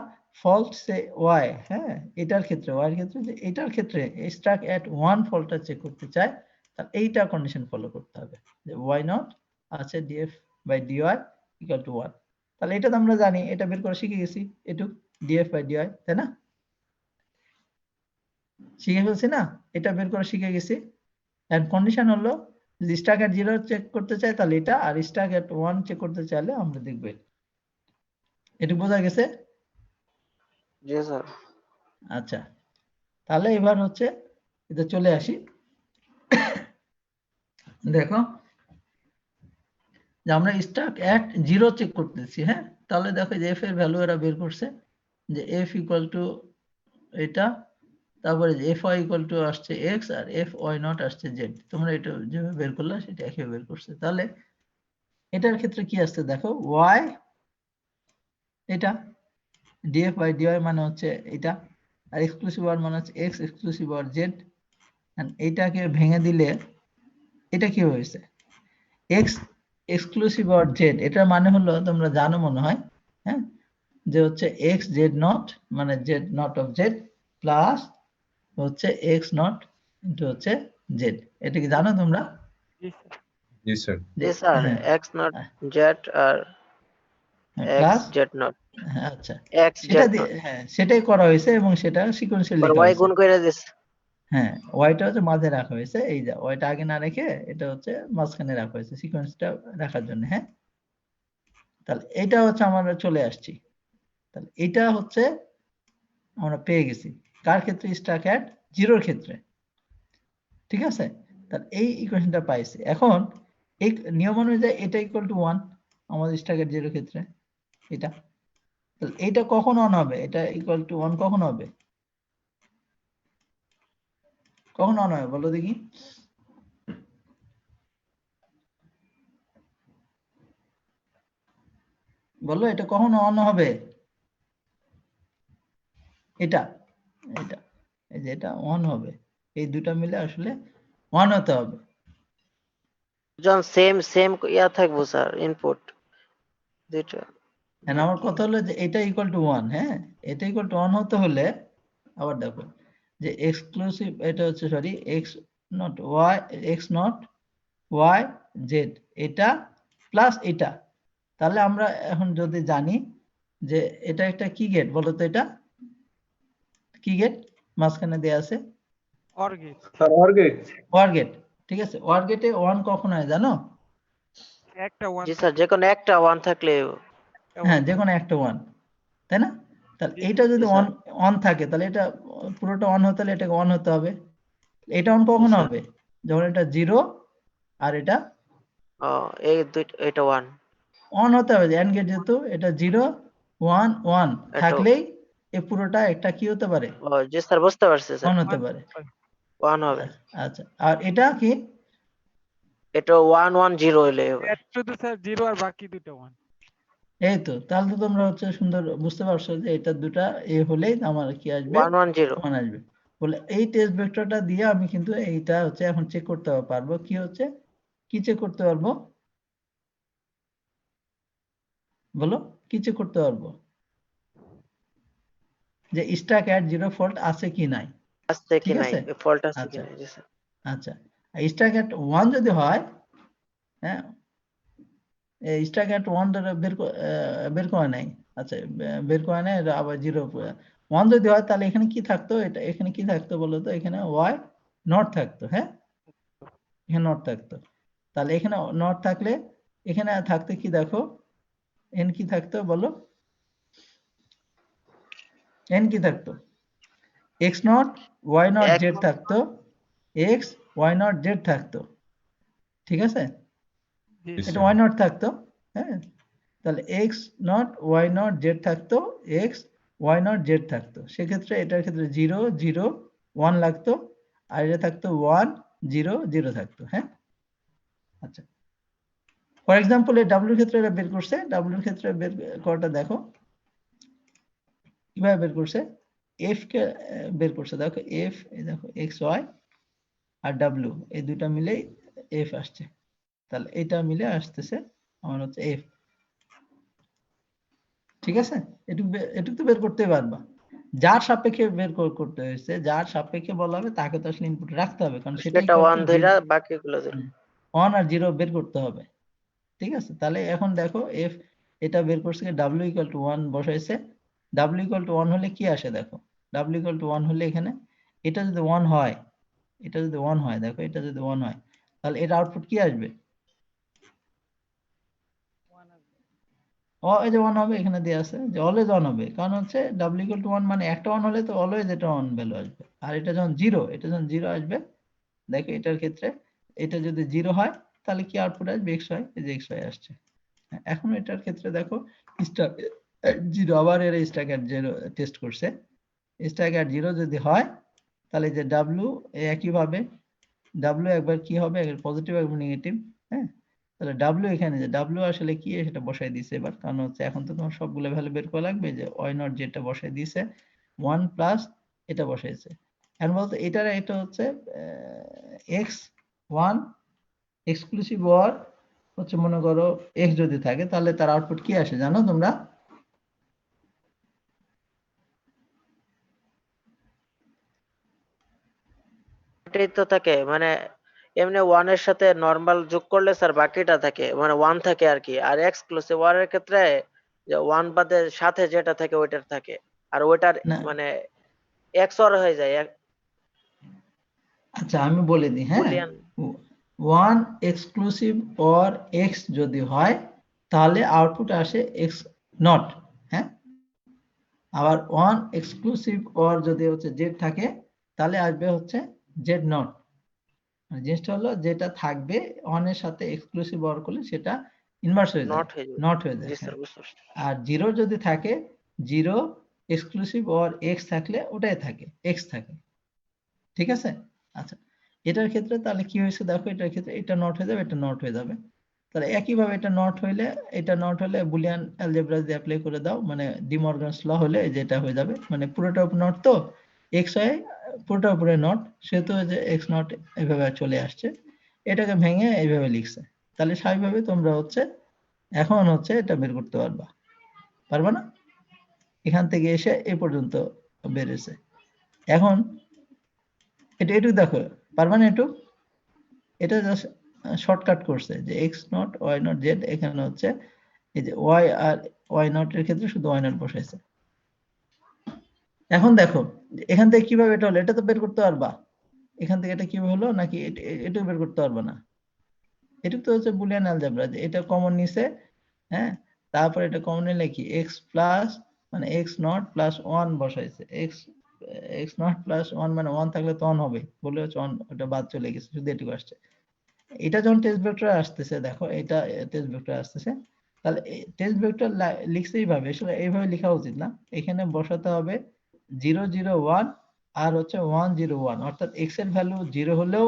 ফল্ট সে ওয়াই, হ্যাঁ এটার ক্ষেত্রে ওয়াই এর ক্ষেত্রে, যে এটার ক্ষেত্রে স্টাক এট ওয়ান ফল্টটা চেক করতে চাই তাহলে এইটা কন্ডিশন ফলো করতে হবে যে ওয়াই নট আছে dF by dY equal to 1। তাহলে এটা তো আমরা জানি, এটা বের করে শিখে গেছি, এটুক ডিএফ বাই ডিওয়াই, তাই না? শিখে ফেলছি না, এটা বের করে শিখে গেছি। এন্ড কন্ডিশন হলো যদি স্টাক এট 0 চেক করতে চাই তাহলে এটা, আর স্টাক এট 1 চেক করতে চাইলে আমরা দেখব এটা। বোঝা গেছে? জি স্যার। আচ্ছা, তাহলে এবার হচ্ছে এটা চলে আসি। দেখো যে আমরা স্টাক এট 0 চেক করতেছি, হ্যাঁ তাহলে দেখো যে এফ এর ভ্যালু এরা বের করছে যে এফ ইকুয়াল টু এটা, তারপরে এফ ওয়াই ইকুয়াল টু আসছে এক্স আর এফ ওয়াই নট আসছে জেড। তোমরা এটা যেভাবে বের করলে সেটা একইভাবে বের করছে। তাহলে এটার ক্ষেত্রে কি আসছে দেখো, ওয়াই এটা ডিএফ বাই ডিওয়াই মানে হচ্ছে এটা, আর এক্সক্লুসিভ ওয়ার মানে হচ্ছে এক্স এক্সক্লুসিভ ওয়ার জেড। এইটাকে ভেঙে দিলে এটা কি হয়েছে, এক্স এক্সক্লুসিভ ওয়ার জেড, এটার মানে হলো তোমরা জানো মনে হয়, হ্যাঁ যে হচ্ছে এক্স জেড নট মানে z nought of Z plus হচ্ছে এক্স নট ইন্টু হচ্ছে জেড। এটা কি জানো তোমরা? জি sir. G sir, x not Z R plus x z nought, আচ্ছা এক্স সেটা জেড নট হ্যাঁ সেটাই করা হয়েছে এবং সেটা সিকোয়েন্সিয়ালি আর লেখা ওয়াই হয়েছে। গুণ করে দিস। হ্যাঁ ওয়াইটা হচ্ছে মাঝে রাখা হয়েছে, এই যে ওয়াইটা আগে না রেখে এটা হচ্ছে মাঝখানে রাখা হয়েছে সিকোয়েন্সটা রাখার জন্য, হ্যাঁ। তাহলে এটা হচ্ছে আমরা চলে আসছি, তাহলে এটা হচ্ছে আমরা পেয়ে গেছি কার ক্ষেত্রে, স্টাক এট 0 এর ক্ষেত্রে, ঠিক আছে। তাহলে এই ইকুয়েশনটা পাইছি। এখন এই নিয়ম অনুযায়ী এটা ইকুয়াল টু 1 আমাদের স্টাক এট 0 এর ক্ষেত্রে এটা, তাহলে এটা কখন অন হবে, এটা ইকুয়াল টু 1 কখন হবে, কখন অন হবে বলো দেখি? বলো এটা কখন অন হবে, এটা এটা এই যে এটা অন হবে, এই দুটা মিলে আসলে অন হতে হবে। যখন সেম সেম ইয়া থাকবো স্যার ইনপুট দুইটা। And আমার কথা হলো যে এটা ইকুয়াল টু 1, হ্যাঁ এটা ইকুয়াল টু 1 হতে হলে আবার দেখো যে এক্সক্লুসিভ এটা হচ্ছে sorry X not Y, X not Y Z এটা প্লাস এটা। তাহলে আমরা এখন যদি জানি যে এটা একটা কি গেট বলো তো, এটা কি গেট মাঝখানে দেয়া আছে, or gate. Sir or gate. Or gate, ঠিক আছে। ওয়ার গেটে 1 কখন হয় জানো? একটা ওয়ান। জি স্যার, যে কোনো একটা ওয়ান থাকলে হ্যাঁ যে কোনো একটা 1, তাই না? তাহলে জি, এইটা যদি জি, স্যার। অন অন থাকে তাহলে এটা পুরোটা অন হতে হলে এটাকে অন হতে হবে। এটা অন কখন স্যার। হবে, যখন এটা 0 আর এটা এই দুইটা, এটা ওয়ান অন হতে হবে, এন্ড গেট যেহেতু এটা 0 1 1 এটা থাকলেই এই পুরোটা একটা কি হতে পারে, জি স্যার, বুঝতে পারছি স্যার, অন হতে পারে। ওয়ান হবে। আচ্ছা আর এটা কি, এটা 1 1 0 হলে হবে। শুধু স্যার জিরো আর বাকি দুটো ওয়ান। এই তো তাহলে তো তোমরা হচ্ছে সুন্দর বুঝতে পারছো যে এটা দুটা এ হলেই আমার কি আসবে, 1 1 0 1 আসবে। বলে এই টেস্ট ভেক্টরটা দিয়ে আমি কিন্তু এইটা হচ্ছে এখন চেক করতে পারবো, কি হচ্ছে কি চেক করতে পারবো বলো, কি চেক করতে পারবো, যে স্টাক এট 0 ফল্ট আছে কি নাই, আসছে কি ঠিক নাই, আছে। ফল্ট আছে কি আচ্ছা নাই। জি স্যার। আচ্ছা স্টাক এট 1 যদি হয়, হ্যাঁ স্টাক এট 1 ধরে বের করে নাই, আচ্ছা বের করে নাই, এটা আবার 0 1 যদি হয় তাহলে এখানে কি থাকতো, এটা এখানে কি থাকতো বলো তো, এখানে ওয়াই নট থাকতো, হ্যাঁ এখানে নট থাকতো। তাহলে এখানে নট থাকলে এখানে থাকতো কি দেখো, এন কি থাকতো বলো, এন কি থাকতো, X not Y not Z থাকতো, এক্স ওয়াই নট জেড থাকতো, ঠিক আছে। জি জি এটা স্যার। ওয়াই নট থাকতো, হ্যাঁ তাহলে X not Y not Z থাকতো, এক্স ওয়াই নট জেড থাকতো, সেক্ষেত্রে এটার ক্ষেত্রে 0 0 1 লাগতো, আর এটা থাকতো 1 0 0 থাকতো, হ্যাঁ। আচ্ছা ফর এক্সাম্পল এই ডাব্লিউর ক্ষেত্রে এটা বের করছে, ডাব্লিউর ক্ষেত্রে বের করাটা দেখো কিভাবে বের করছে, এফ কে বের করছে, দেখো এফ, এই দেখো এক্স ওয়াই আর ডাব্লিউ এই দুইটা মিলে এফ আসছে, তাহলে এটা মিলে আসতেছে আমার হচ্ছে এফ। ঠিক আছে, এটুকু তো বের করতে পারবা। যার সাপেক্ষে বের করতে হয়েছে, যার সাপেক্ষে বলা হবে তাকে তো আসলে ইনপুট রাখতে হবে, কারণ সেটাই সেটা 1 ধইরা বাকিগুলো 0 1 আর 0 বের করতে হবে। ঠিক আছে, তাহলে এখন দেখো এফ এটা বের করছে, ডাব্লিউ ইকুয়াল টু 1 বসাইছে, ডাব্লিউ ইকুয়াল টু 1 হলে কি আসে দেখো, ডাব্লিউ ইকুয়াল টু 1 হলে এখানে এটা যদি 1 হয়, এটা যদি 1 হয়, দেখো এটা যদি 1 হয়, তাহলে এর আউটপুট কি আসবে, এই যে 1 হবে, এখানে দেয়া আছে যে অলওয়েজ 1 হবে, কারণ হচ্ছে ডাব্লিউ ইকুয়াল টু 1 মানে একটা 1 হলে তো অলওয়েজ এটা 1 ভ্যালু আসবে। আর এটা যখন 0, এটা যখন 0 আসবে, দেখো এটার ক্ষেত্রে এটা যদি 0 হয় তাহলে কি আউটপুট আসবে, এক্স ওয়াই, এই যে এক্স ওয়াই আসছে। এখন এটার ক্ষেত্রে দেখো স্টাক 0, আবার এর স্টাক এট 0 টেস্ট করছে, স্টাক এট 0 যদি হয় তাহলে যে ডাব্লিউ একইভাবে ডাব্লিউ একবার কি হবে, একবার পজিটিভ একবার নেগেটিভ। হ্যাঁ, তাহলে ডাব্লিউ এখানে যে ডাব্লিউ আসলে কি সেটা বসাই দিয়েছে এবার, কারণ হচ্ছে এখন তো তোমার সবগুলো ভ্যালু বের করা লাগবে, যে ওয়াই নট যেটা বসাই দিয়েছে 1 প্লাস এটা বসাইছে। এখন বলতো এটা হচ্ছে এক্স 1 এক্সক্লুসিভ ওর হচ্ছে মনে করো এক্স যদি থাকে তাহলে তার আউটপুট কি আসে জানো তোমরা, এটাই তো থাকে, মানে এমনি 1 এর সাথে নরমাল যোগ করলে স্যার বাকিটা থাকে, মানে 1 থাকে আর কি। আর এক্সক্লুসিভ ওয়ার এর ক্ষেত্রে যে 1 বাদে সাথে যেটা থাকে ওইটার থাকে, আর ওইটার না মানে XOR হয়ে যায় আচ্ছা আমি বলে দিই, হ্যাঁ, বুলিয়ান। 1 এক্সক্লুসিভ অর এক্স যদি হয় তাহলে আউটপুট আসে এক্স নট। হ্যাঁ, আবার 1 এক্সক্লুসিভ অর যদি হচ্ছে জেড থাকে তাহলে আসবে হচ্ছে জেড নট। জিনিসটা হলো যেটা থাকবে 1 এর সাথে এক্সক্লুসিভ অর করলে সেটা ইনভার্স হয়ে যায়, নট হয়ে যাবে। নট হয়ে যায়। জি হ্যাঁ, স্যার, বুঝতে পারছি। আর 0 যদি থাকে, 0 এক্সক্লুসিভ অর এক্স থাকলে ওটাই থাকে, এক্স থাকে। ঠিক আছে, আচ্ছা এটার ক্ষেত্রে তাহলে কি হয়েছে দেখো, এটার ক্ষেত্রে এটা নট হয়ে যাবে, এটা নট হয়ে যাবে। তাহলে একইভাবে এটা নট হইলে, এটা নট হলে বুলিয়ান অ্যালজেব্রা দিয়ে অ্যাপ্লাই করে দাও, মানে ডিমর্গানস ল হলে যেটা হয়ে যাবে, মানে পুরোটা নট তো এক্স ওয়াই পুরোটা উপরে নট, সেহেতু যে এক্স নট এইভাবে চলে আসছে, এটাকে ভেঙে এইভাবে লিখছে। তাহলে স্বাভাবিকভাবে তোমরা হচ্ছে এখন হচ্ছে এটা বের করতে পারবা না, এখান থেকে এসে এই পর্যন্ত বেড়েছে। এখন এটা একটু দেখো, পারবা না একটু, এটা জাস্ট শর্টকাট করছে যে X not Y not Z, এখানে হচ্ছে এই যে ওয়াই আর ওয়াই নট এর ক্ষেত্রে শুধু ওয়াই নট বসাইছে। এখন দেখো এখান থেকে কিভাবে এটা হলো, এটা তো বের করতে পারবা, এখান থেকে এটা কিভাবে হলো, নাকি এটা বের করতে পারবা না, এটা তো হচ্ছে বুলিয়ান অ্যালজেব্রা, যে এটা কমন নিছে, হ্যাঁ, তারপর এটা কমন নিলে কি এক্স প্লাস মানে এক্স নট প্লাস 1 বসাইছে, এক্স নট প্লাস 1 মানে 1 থাকলে তো 1 হবে, বলে হচ্ছে 1, ওটা বাদ চলে গেছে, শুধু এটুকু আসছে। এটা যখন টেস্ট ভেক্টর আসতেছে, দেখো এটা টেস্ট ভেক্টর আসতেছে, তাহলে টেস্ট ভেক্টর লিখছে এইভাবে, আসলে এইভাবে লেখা উচিত না, এখানে বসাতে হবে 0 0 1 আর হচ্ছে 1 0 1, অর্থাৎ x এর ভ্যালু 0 হলেও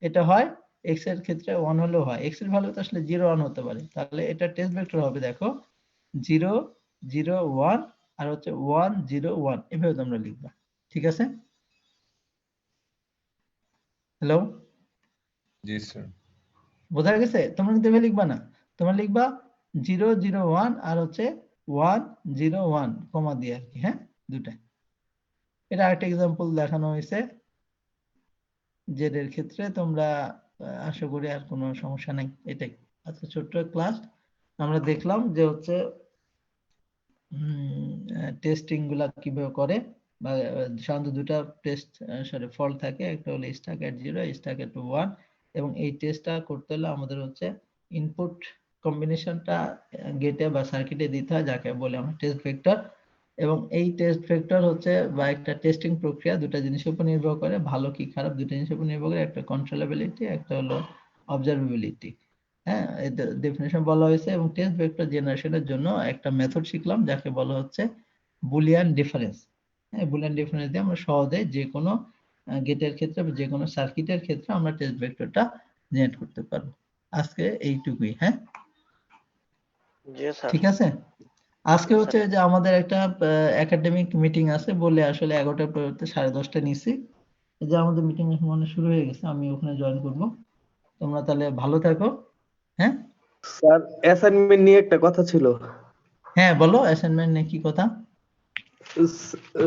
এটা হয়, x এর ক্ষেত্রে 1 হলেও হয়, x এর ভ্যালু তো আসলে 0 1 হতে পারে, তাহলে এটা টেস্ট ভেক্টর হবে দেখো 0 0 1 আর হচ্ছে 1 0 1, এভাবে তোমরা লিখবা। ঠিক আছে, হ্যালো, जी सर। বোঝা গেছে? তোমরা কিন্তু এভাবে লিখবা না, তোমরা লিখবা 0 0 1 আর হচ্ছে 1 0 1 কমা দিয়ে আর কি, হ্যাঁ, দুটাই। এটা আরেকটা এক্সাম্পল দেখানো হয়েছে জেড এর ক্ষেত্রে, তোমরা আশা করি আর কোনো সমস্যা নাই, এটাই। আচ্ছা ছোট্ট ক্লাস আমরা দেখলাম যে হচ্ছে টেস্টিং গুলা কিভাবে করে, বা সাধারণত দুটা টেস্ট ফল্ট থাকে, একটা হলো স্টাক এট 0, স্টাক এট 1, এবং এই টেস্টটা করতে হলে আমাদের হচ্ছে ইনপুট কম্বিনেশনটা গেটে বা সার্কিটে দিতে হয়, যাকে বলে আমরা টেস্ট ভেক্টর। এবং এই টেস্ট ভেক্টর হচ্ছে বা একটা টেস্টিং প্রক্রিয়া দুটা জিনিসের উপর নির্ভর করে, ভালো কি খারাপ দুটো জিনিসের উপর নির্ভর করে, একটা কন্ট্রোলেবিলিটি, একটা হলো অবজারভেবিলিটি। হ্যাঁ, এটা ডেফিনেশন বলা হয়েছে। এবং টেস্ট ভেক্টর জেনারেশনের জন্য একটা মেথড শিখলাম যাকে বলা হচ্ছে বুলিয়ান ডিফারেন্স। হ্যাঁ, বুলিয়ান ডিফারেন্স দিয়ে আমরা সহজে যে কোনো গেটের ক্ষেত্রে বা যে কোনো সার্কিটের ক্ষেত্রে আমরা টেস্ট ভেক্টরটা জেনারেট করতে পারবো। আজকে এইটুকুই, হ্যাঁ জি স্যার। ঠিক আছে। আজকে জি হচ্ছে স্যার। যে আমাদের একটা একাডেমিক মিটিং আছে বলে আসলে 11টার পরিবর্তে 10:30 নিছি। এই যে আমাদের মিটিং মানে শুরু হয়ে গেছে, আমি ওখানে জয়েন করব। তোমরা তাহলে ভালো থাকো, হ্যাঁ। স্যার অ্যাসাইনমেন্ট নিয়ে একটা কথা ছিল। হ্যাঁ বলো, অ্যাসাইনমেন্ট নিয়ে কি কথা?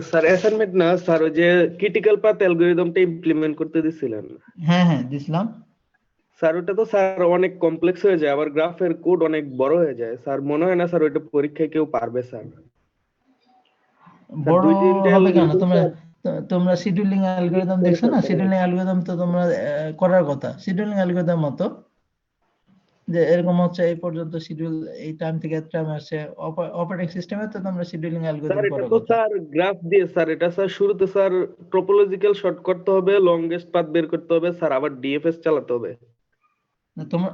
স্যার অ্যাসাইনমেন্ট না স্যার, ওই যে ক্রিটিক্যাল পাথ অ্যালগরিদমটা ইমপ্লিমেন্ট করতে দিছিলেন হ্যাঁ হ্যাঁ দিছিলাম। স্যার। ওটা তো স্যার অনেক কমপ্লেক্স হয়ে যায়, আবার গ্রাফের কোড অনেক বড় হয়ে যায় স্যার। মনে হয় না স্যার ওইটা পরীক্ষায় কেউ পারবে স্যার। স্যার বড় 2-3টে হবে কেন? অ্যালগরিদম তোমরা স্যার তোমরা শিডিউলিং অ্যালগরিদম দেখছো না? শিডিউলিং অ্যালগরিদম তো তোমরা করার কথা। শিডিউলিং অ্যালগরিদম মতো যে এরকম হচ্ছে এই পর্যন্ত শিডিউল, এই টাইম থেকে টাইম আসছে। অপারেটিং সিস্টেমে তো তোমরা শিডিউলিং স্যার অ্যালগরিদম এটা করার তো কথা। স্যার গ্রাফ দিয়ে স্যার, এটা স্যার শুরুতে স্যার টপোলজিক্যাল শর্ট করতে হবে, লংগেস্ট পাথ বের করতে হবে স্যার, আবার ডিএফএস চালাতে হবে। না, তোমরা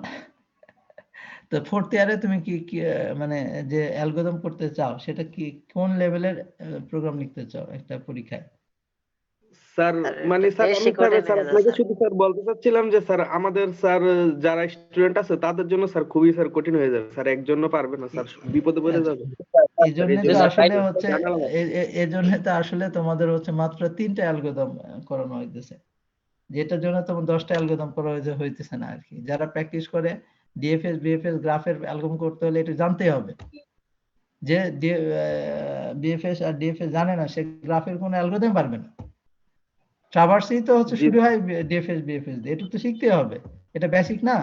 তো ফোর্থ ইয়ারে তুমি কি কি, মানে যে অ্যালগরিদম করতে চাও সেটা কি, কোন লেভেলের প্রোগ্রাম লিখতে চাও একটা পরীক্ষায়? স্যার স্যার মানে একটু স্যার বেশি আমি স্যার কঠিন স্যার হয়ে যায় আপনাকে স্যার। শুধু স্যার বলতে চাচ্ছিলাম যে স্যার আমাদের স্যার যারা স্টুডেন্ট আছে তাদের জন্য স্যার খুবই স্যার কঠিন হয়ে যাবে স্যার, একজন্য পারবে না স্যার, বিপদে পড়ে আচ্ছা, যাবে এই স্যার। জন্য এই তো জন্য আসলে স্যার হচ্ছে জানালাম। এই জন্য তো আসলে তোমাদের হচ্ছে মাত্র 3টা অ্যালগরিদম করানো হইতেছে, যেটার জন্য তোমার 10টা অ্যালগরিদম করা হইতেছে না আর কি। যারা প্র্যাকটিস করে ডিএফএস বিএফএস গ্রাফের অ্যালগরিদম করতে হলে এটা জানতেই হবে। যে বিএফএস আর ডিএফএস জানে না, সে গ্রাফের কোনো অ্যালগরিদম পারবে না। ট্রাভার্সই তো হচ্ছে জি শুরু হয় ডিএফএস বিএফএস দিয়ে, এটা তো শিখতে হবে, এটা বেসিক না?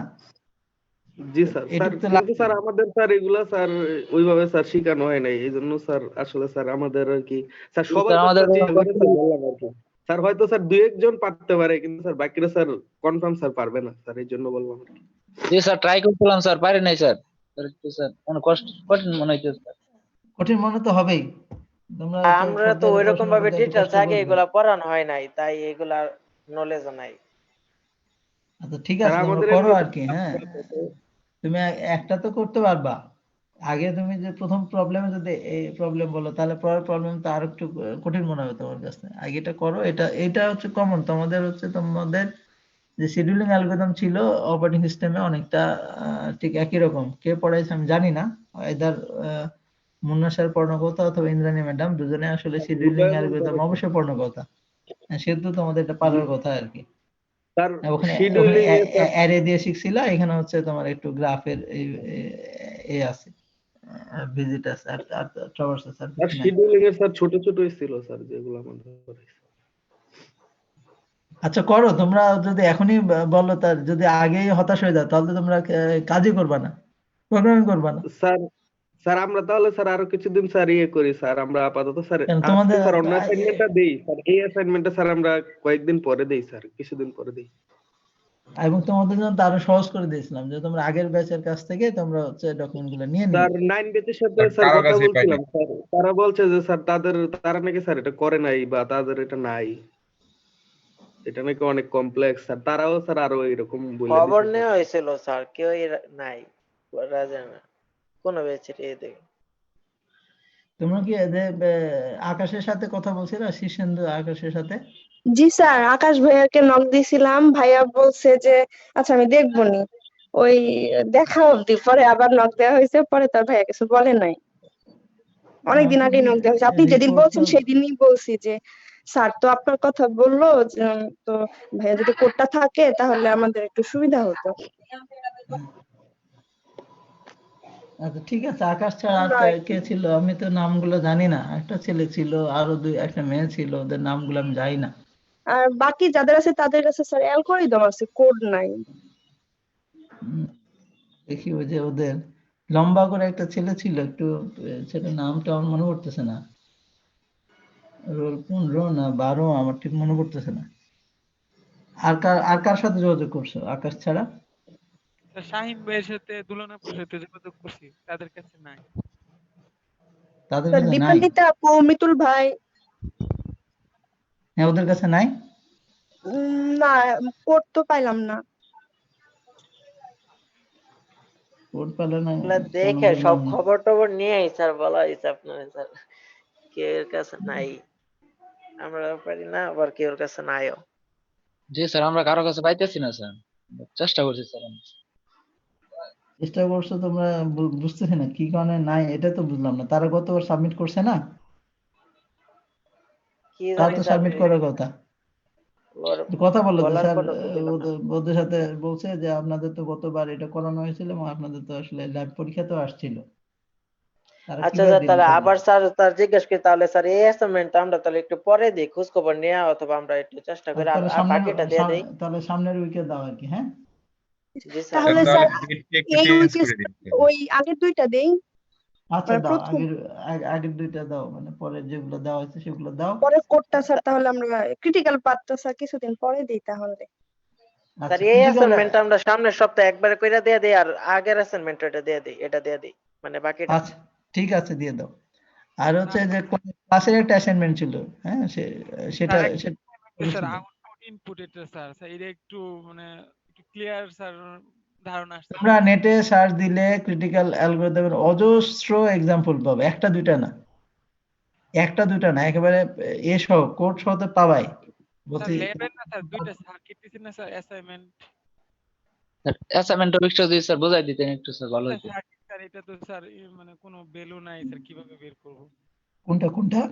জি তো স্যার। স্যার এটুক তো কিন্তু লাগবে। স্যার আমাদের স্যার এগুলা স্যার ওইভাবে স্যার শেখানো হয় নাই, এই জন্য স্যার আসলে স্যার আমাদের আর কি স্যার সবাই স্যার তো আমাদের স্যার যেভাবে স্যার বললাম আর কি স্যার, হয়তো স্যার 2-1 জন পারতে পারে কিন্তু স্যার বাকিরা স্যার কনফার্ম স্যার পারবে না স্যার, এই জন্য বললাম আর কি। জি স্যার ট্রাই করছিলাম স্যার, পারি নাই স্যার। স্যার একটু স্যার অনেক কঠিন মনে হইতেছে স্যার। কঠিন মনে তো হবেই, তোমরা তো আমরা ফোর্থ তো ইয়ারে ওইরকম পড়াশোনা ভাবে করতে একটু ডিটেলস কষ্ট আগে করবে। এগুলা পড়ানো হয় নাই, তাই এগুলা নলেজ নাই। আচ্ছা ঠিক স্যার আছে, তোমরা আমাদের করো এমনি আর কি, হ্যাঁ। তুমি একটা তো করতে পারবা। আগে তুমি যে প্রথম প্রবলেমে যদি এই প্রবলেম বলো, তাহলে পরের প্রবলেম তো আর একটু কঠিন মনে হবে তোমার কাছে। আগে এটা করো, এটা হচ্ছে কমন তোমাদের, হচ্ছে তোমাদের যে শিডিউলিং অ্যালগরিদম ছিল অপারেটিং সিস্টেমে অনেকটা ঠিক একই রকম। কে পড়াইছে আমি জানি না, এদার মুন্না স্যার পড়ানোর কথা অথবা ইন্দ্রাণী ম্যাডাম, দুজনে আসলে শিডিউলিং রূপায়ণ অ্যালগরিদম করে স্যার। অবশ্যই পড়ানোর কথা। সেহেতু তোমাদের এটা জি পারার কথা আর কি। স্যার ওখানে ওখানে শিডিউলিং এ স্যার, অ্যারে দিয়ে শিখছিলা, এখানে হচ্ছে তোমার একটু গ্রাফের এই আছে, ভিজিট আছে, আর ট্রাভার্স আছে, আর আর কিছু নাই। শিডিউলিং এর স্যার ছোট ছোটই ছিল স্যার যেগুলো আমাদের করাইছে। আচ্ছা করো, তোমরা যদি এখনই বলো, তার যদি আগেই হতাশ হয়ে যাও তাহলে তো তোমরা কাজই করবা না, প্রোগ্রামিং করবা না। স্যার স্যার আমরা তাহলে স্যার আরো কিছুদিন স্যার ইয়ে করি স্যার, আমরা আপাতত স্যার কারণ আজকে তোমাদের স্যার অন্য অ্যাসাইনমেন্টটা দেই স্যার, এই অ্যাসাইনমেন্টটা স্যার আমরা কয়েকদিন পরে দেই স্যার, কিছুদিন পরে দেই। এবং তোমাদের জন্য তো আরো সহজ করে দিয়েছিলাম যে তোমরা আগের ব্যাচের কাছ থেকে তোমরা হচ্ছে ডকুমেন্ট গুলো নিয়ে নিও। স্যার 9 ব্যাচের সাথে স্যার স্যার কারো কথা কাছেই পাইনি। বলছিলাম স্যার, তারা বলছে যে স্যার তারা নাকি স্যার এটা করে নাই বা তাদের এটা নাই, এটা নাকি অনেক কমপ্লেক্স স্যার, তারাও স্যার আরো এরকম বলে খবর দিছে স্যার। নেওয়া হয়েছিল স্যার, কেউ নাই রাজা না কোনো বেচে এদিকে। তোমরা কি এদের আকাশের সাথে কথা বলছিলে, শীর্ষেন্দু আকাশের সাথে? জি স্যার, আকাশ ভাইয়াকে নক দিছিলাম, ভাইয়া বলছে যে আচ্ছা আমি দেখবনি। ওই দেখা অব্দি, পরে আবার নক দেওয়া হয়েছে, পরে তার ভাইয়া কিছু বলে নাই। অনেকদিন আমাকে আগে কি নক দেওয়া হয়েছে, আপনি যেদিন রিপোর্ট বলছেন সেদিনই বলছি যে স্যার তো আপনার কথা বললো যে, তো ভাইয়া যদি কোডটা থাকে তাহলে আমাদের একটু সুবিধা হতো। আচ্ছা ঠিক আছে, আকাশ ছাড়া আর কে ছিল? আমি তো নামগুলো জানি না। একটা ছেলে ছিল, আরো একটা মেয়ে ছিল, ওদের নামগুলো আমি জানি না। আর বাকি যাদের আছে তাদের কাছে স্যার অ্যালগরিদম আছে, কোড নাই। দেখি ওই যে ওদের লম্বা করে একটা ছেলে ছিল, একটু ছেলের নামটা আমার মনে পড়তেছে না। রোল 15 না 12, আমার ঠিক মনে পড়তেছে না। আর কার সাথে যোগাযোগ করছো আকাশ ছাড়া? স্যার শাহিন ভাইয়ের সাথে দুলনাপুর সাথে যোগাযোগ করছি, তাদের কাছে নাই। তাদের স্যার কাছে নাই? দীপান্বিতা আপু, মিতুল ভাই, হ্যাঁ ওদের কাছে নাই। না কোড তো পাইলাম না। ওর পালে না এগুলা কেন দেখে সব বললাম না। খবর টবর নিয়েই স্যার বলা হয়েছে আপনার স্যার, কেউ কাছে নাই, আমরা পারি না, আবার কেউ কাছে নাইও। জি স্যার আমরা কারো কাছে পাইতেছি না স্যার, চেষ্টা করছি স্যার আমি। চেষ্টা করছো তোমরা, বুঝতেছি না কি কারণে নাই, এটা তো বুঝলাম না। তারা গতবার সাবমিট করছে না, কি তারা জানি তো স্যার, সাবমিট করার কথা। ওর কথা বলো যে বলার স্যার, কোনো তো দিল না। ওদের সাথে বলছে যে আপনাদের তো গতবার এটা করানো হয়েছিল এবং আপনাদের তো আসলে ল্যাব পরীক্ষাতেও আসছিল, তারা আচ্ছা কিভাবে স্যার, দিল তাহলে তাহলে? আবার স্যার জিজ্ঞেস করি, তাহলে স্যার এই অ্যাসাইনমেন্টটা আমরা তাহলে একটু পরে দিই, খোঁজ খবর নিয়ে, অথবা আমরা একটু চেষ্টা আর করি আর তাহলে আর বাকিটা দিয়ে দেই। তাহলে সামনের উইকে দাও আর কি। হ্যাঁ, জি স্যার। তাহলে তাহলে স্যার ডেটটা একটু এই চেঞ্জ উইকে করে দিতে হবে। ওই আগের দুইটা দেই, আচ্ছা মানে দাও, প্রথম আগের দুইটা দাও, মানে পরে যেগুলো দেওয়া হয়েছে সেগুলো দাও। পরের কোডটা স্যার তাহলে আমরা ক্রিটিক্যাল পার্টটা স্যার কিছুদিন পরে দিই তাহলে। স্যার আচ্ছা, এই ক্রিটিক্যাল। অ্যাসাইনমেন্টটা আমরা সামনের সপ্তাহে একবারে কইরা দিয়ে দেই, আর আগের অ্যাসাইনমেন্ট এটা দিয়ে দেই, মানে বাকিটা। আচ্ছা, ঠিক আছে, দিয়ে দাও। আর হচ্ছে স্যার যে ক্লাসের একটা অ্যাসাইনমেন্ট ছিল, হ্যাঁ, সেটা স্যার সেটা স্যার করেছিল। আউটপুট ইনপুট এটা স্যার, স্যার এটা একটু মানে একটু ক্লিয়ার স্যার ধারণা আসছে তোমরা নেটে সার্চ দিলে ক্রিটিক্যাল অ্যালগরিদমের অজস্র এক্সাম্পল পাবে, একটা দুইটা না, একেবারে এ সহ কোড সহ তো পাবাই। স্যার। বলছি লেভেল না স্যার, দুইটা সার্কিট দিছেন না স্যার অ্যাসাইনমেন্ট। অ্যাসাইনমেন্ট টপিকটা যদি স্যার বোঝাই দিতেন একটু স্যার ভালো হতো। সার্কিট স্যার এটা তো স্যার মানে কোনো ভ্যালু নাই স্যার, কিভাবে বের করব? কোনটা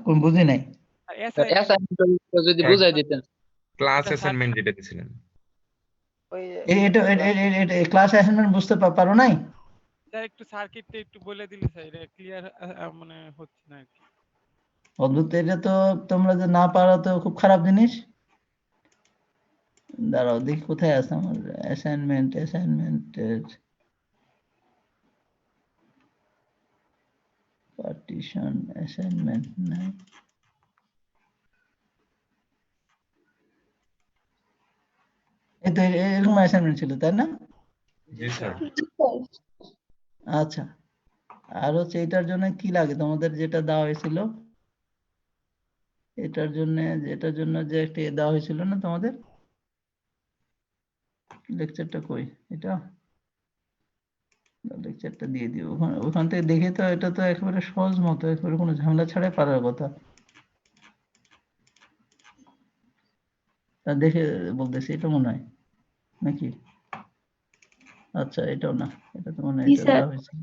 কোন বুঝি নাই। অ্যাসাইনমেন্ট অ্যাসাইনমেন্ট টপিকটা যদি বোঝাই দিতেন। ক্লাস এটা অ্যাসাইনমেন্ট যেটা দিছিলেন। ওই এটা ক্লাস অ্যাসাইনমেন্ট বুঝতে পারো নাই? স্যার একটু সার্কিটটা একটু বলে দিলে স্যার এটা ক্লিয়ার মানে হচ্ছে না আর কি। অদ্ভুত, এটা তো তোমরা যে না পারো তো খুব খারাপ জিনিস। দাঁড়াও দেখি কোথায় আছে আমার অ্যাসাইনমেন্টের পার্টিশন, অ্যাসাইনমেন্ট নাই। এই তো এরকম অ্যাসাইনমেন্ট ছিল, তাই না? জি স্যার। আচ্ছা, আর হচ্ছে এটার জন্য কি লাগে তোমাদের, যেটা দেওয়া হয়েছিল এটার জন্য যে একটা দেওয়া হয়েছিল না তোমাদের, লেকচারটা কই, এটা লেকচারটা দিয়ে দিও ওখান থেকে দেখে। তো এটা তো একেবারে সহজ মতো, একেবারে কোনো ঝামেলা ছাড়াই পারার কথা। তা দেখে বলতেছি, এটা মনে হয় নাকি? আচ্ছা, এটাও না, এটা তো মনে হয় এটা দেওয়া হয়েছিল।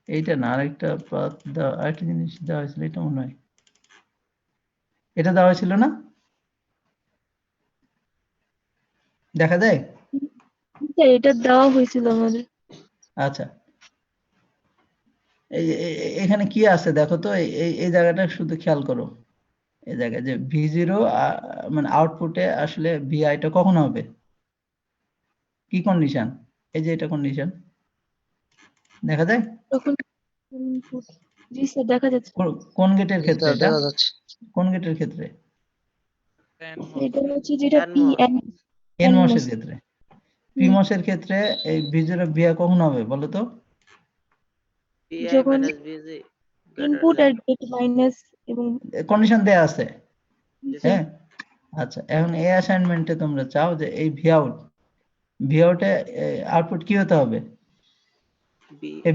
এইটা না, আরেকটা জিনিস দেওয়া হয়েছিল, এটা মনে হয় এটা দেওয়া হয়েছিল না, দেখা যায়। এটা দেওয়া হয়েছিল আমাদের। আচ্ছা, এখানে কি আছে দেখো তো, এই জায়গাটা শুধু খেয়াল করো। এই জায়গায় যে V0 মানে আউটপুটে আসলে ভিআইটা কখন হবে, কি কন্ডিশন? এই যে এটা কন্ডিশন দেখা যায়। তখন জি স্যার দেখা যাচ্ছে। কোন গেটের ক্ষেত্রে এটা, দেখা যাচ্ছে। কোন গেটের ক্ষেত্রে? এটা হচ্ছে যেটা এনমস এর ক্ষেত্রে। পিমস এর ক্ষেত্রে এই V0 ভিআই কখন হবে বলো তো? যখন ইনপুট আর গেট মাইনাস এবং কন্ডিশন দেয়া আছে, হ্যাঁ। আচ্ছা, এখন এই অ্যাসাইনমেন্টে তোমরা চাও যে এই ভিআউটে আউটপুট কি হতে হবে,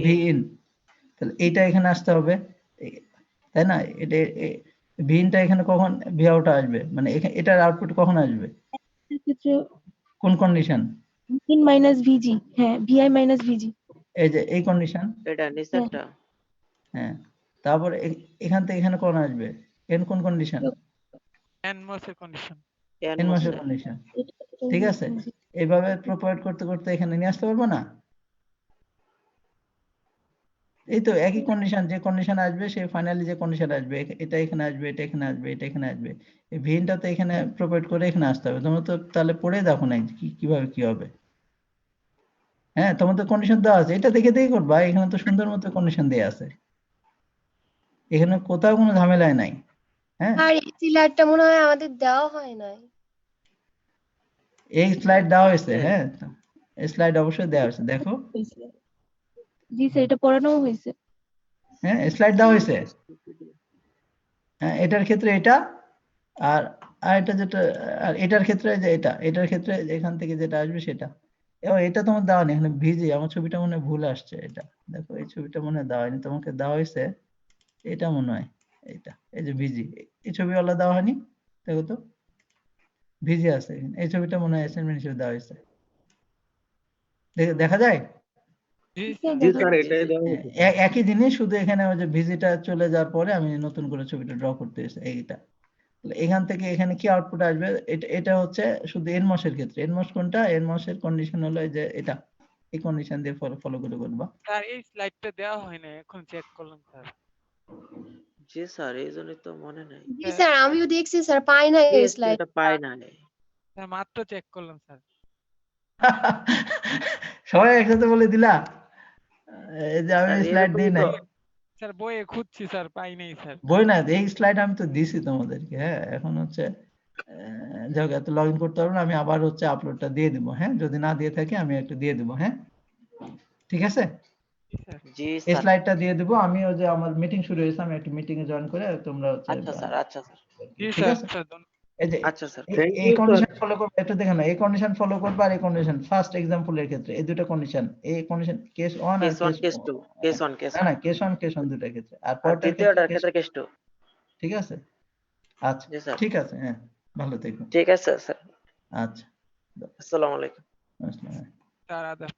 ভি ইন। তাহলে এইটা এখানে আসতে হবে, তাই না? এটা ভি ইনটা এখানে কখন ভিআউট আসবে, মানে এটার আউটপুট কখন আসবে, ক্ষেত্রে কোন কন্ডিশন? ইন মাইনাস ভিজি, হ্যাঁ ভিআই মাইনাস ভিজি, এই যে এই কন্ডিশন, এটা নিচেরটা। হ্যাঁ। তারপর এখান থেকে এখানে কখন আসবে, এন কোন কন্ডিশন? এনমস এর কন্ডিশন। এনমস এর কন্ডিশন, ঠিক আছে। এইভাবে প্রপারেট করতে করতে এখানে নিয়ে আসতে পারবো না? এই তো একই কন্ডিশন, যে কন্ডিশন আসবে সে ফাইনালি যে কন্ডিশন আসবে, এটা এখানে আসবে, এটা এখানে আসবে, এটা এখানে আসবে। এই ভিনটা তো এখানে প্রপারেট করে এখানে আসতে হবে। তোমরা তো তাহলে পড়ে দেখো না কিভাবে কি হবে। হ্যাঁ, তোমার তো কন্ডিশন দেওয়া আছে, এটা দেখে দেখে করবা। এখানে তো সুন্দর মতো কন্ডিশন দেওয়া আছে, এখানে কোথাও কোনো ঝামেলায় নাই। হ্যাঁ, আর এই স্লাইডটা মনে হয় আমাদের দেওয়া হয় নাই। এই স্লাইড দেওয়া হয়েছে, হ্যাঁ, এই স্লাইড অবশ্যই দেওয়া হয়েছে, দেখো। জি স্যার এটা পড়ানো হয়েছে। হ্যাঁ, স্লাইড দেওয়া হয়েছে। হ্যাঁ, এটার ক্ষেত্রে এটা, আর এটা যেটা, আর এটার ক্ষেত্রে যে এটার ক্ষেত্রে এখান থেকে যেটা আসবে সেটা। এবং এটা তোমার দেওয়া নেই এখানে, ভিজি। আমার ছবিটা মনে হয় ভুল আসছে, এটা দেখো, এই ছবিটা মনে হয় দেওয়া হয়নি, তোমাকে দেওয়া হয়েছে এটা মনে হয়, এইটা, এই যে ভিজি, এই ছবিওয়ালা দেওয়া হয়নি, দেখো তো ভিজি আছে এখানে। এই ছবিটা মনে হয় অ্যাসাইনমেন্ট হিসেবে দেওয়া হয়েছে, দেখা যায়। জি কিসে স্যার জি দেখা স্যার যাচ্ছে? এটাই দেওয়া হয়েছে স্যার। একই জিনিস, শুধু এখানে ওই যে ভিজিটার চলে যাওয়ার পরে আমি নতুন করে ছবিটা ড্র করতে এসে এইটা। তাহলে এখান থেকে এখানে কি আউটপুট আসবে, এটা হচ্ছে শুধু nmos এর ক্ষেত্রে। nmos কোনটা? nmos এর কন্ডিশন হলো এই যে এটা, এই কন্ডিশন দিয়ে ফলো করে করবা। স্যার এই স্লাইডটা দেওয়া হয় না, এখন চেক করলাম স্যার। জি স্যার, এই জন্যই তো মনে নাই। জি স্যার, আমিও দেখছি স্যার, পাই না এই এই স্লাইড। স্লাইডটা পাই নাই। স্যার মাত্র চেক করলাম স্যার। সবাই একসাথে বলে দিলা এই যে আমি স্যার স্লাইড দিই এরকমই নাই। তো। স্যার বইয়ে খুঁজছি স্যার, পাই নাই স্যার। বই না, এই স্লাইড আমি তো দিছি তোমাদেরকে। হ্যাঁ, এখন হচ্ছে যাও এত লগ ইন করতে পারবো না, আমি আবার হচ্ছে আপলোডটা দিয়ে দিব। হ্যাঁ, যদি না দিয়ে থাকি আমি একটু দিয়ে দিব। হ্যাঁ, ঠিক আছে, জি স্যার। জি এই স্যার। স্লাইডটা দিয়ে দিব। আমি ওই যে আমার মিটিং শুরু হয়েছে, আমি একটা মিটিং এ জয়েন করে তোমরা হচ্ছে আচ্ছা স্যার, আচ্ছা স্যার, জি ঠিক স্যার আছে। স্যার এই যে আচ্ছা স্যার। থ্যাংক এই ইউ কন্ডিশন স্যার। ফলো করবে, একটু দেখেন না, এই কন্ডিশন ফলো করবে আর এই কন্ডিশন ফার্স্ট एग्जांपल এর ক্ষেত্রে এই দুটো কন্ডিশন, এই কন্ডিশন কেস 1 আর case 1 case case 2 case 1 case না 1 না কেস 1 দুটার ক্ষেত্রে, আর আর পরেরটার ক্ষেত্রে দ্বিতীয়টার কেস, ক্ষেত্রে কেস 2। ঠিক আছে। আচ্ছা, জি স্যার। ঠিক আছে, হ্যাঁ, ভালো থেকো। ঠিক আছে স্যার। আচ্ছা, আসসালামু আলাইকুম। আসসালাম। স্যার আদাব।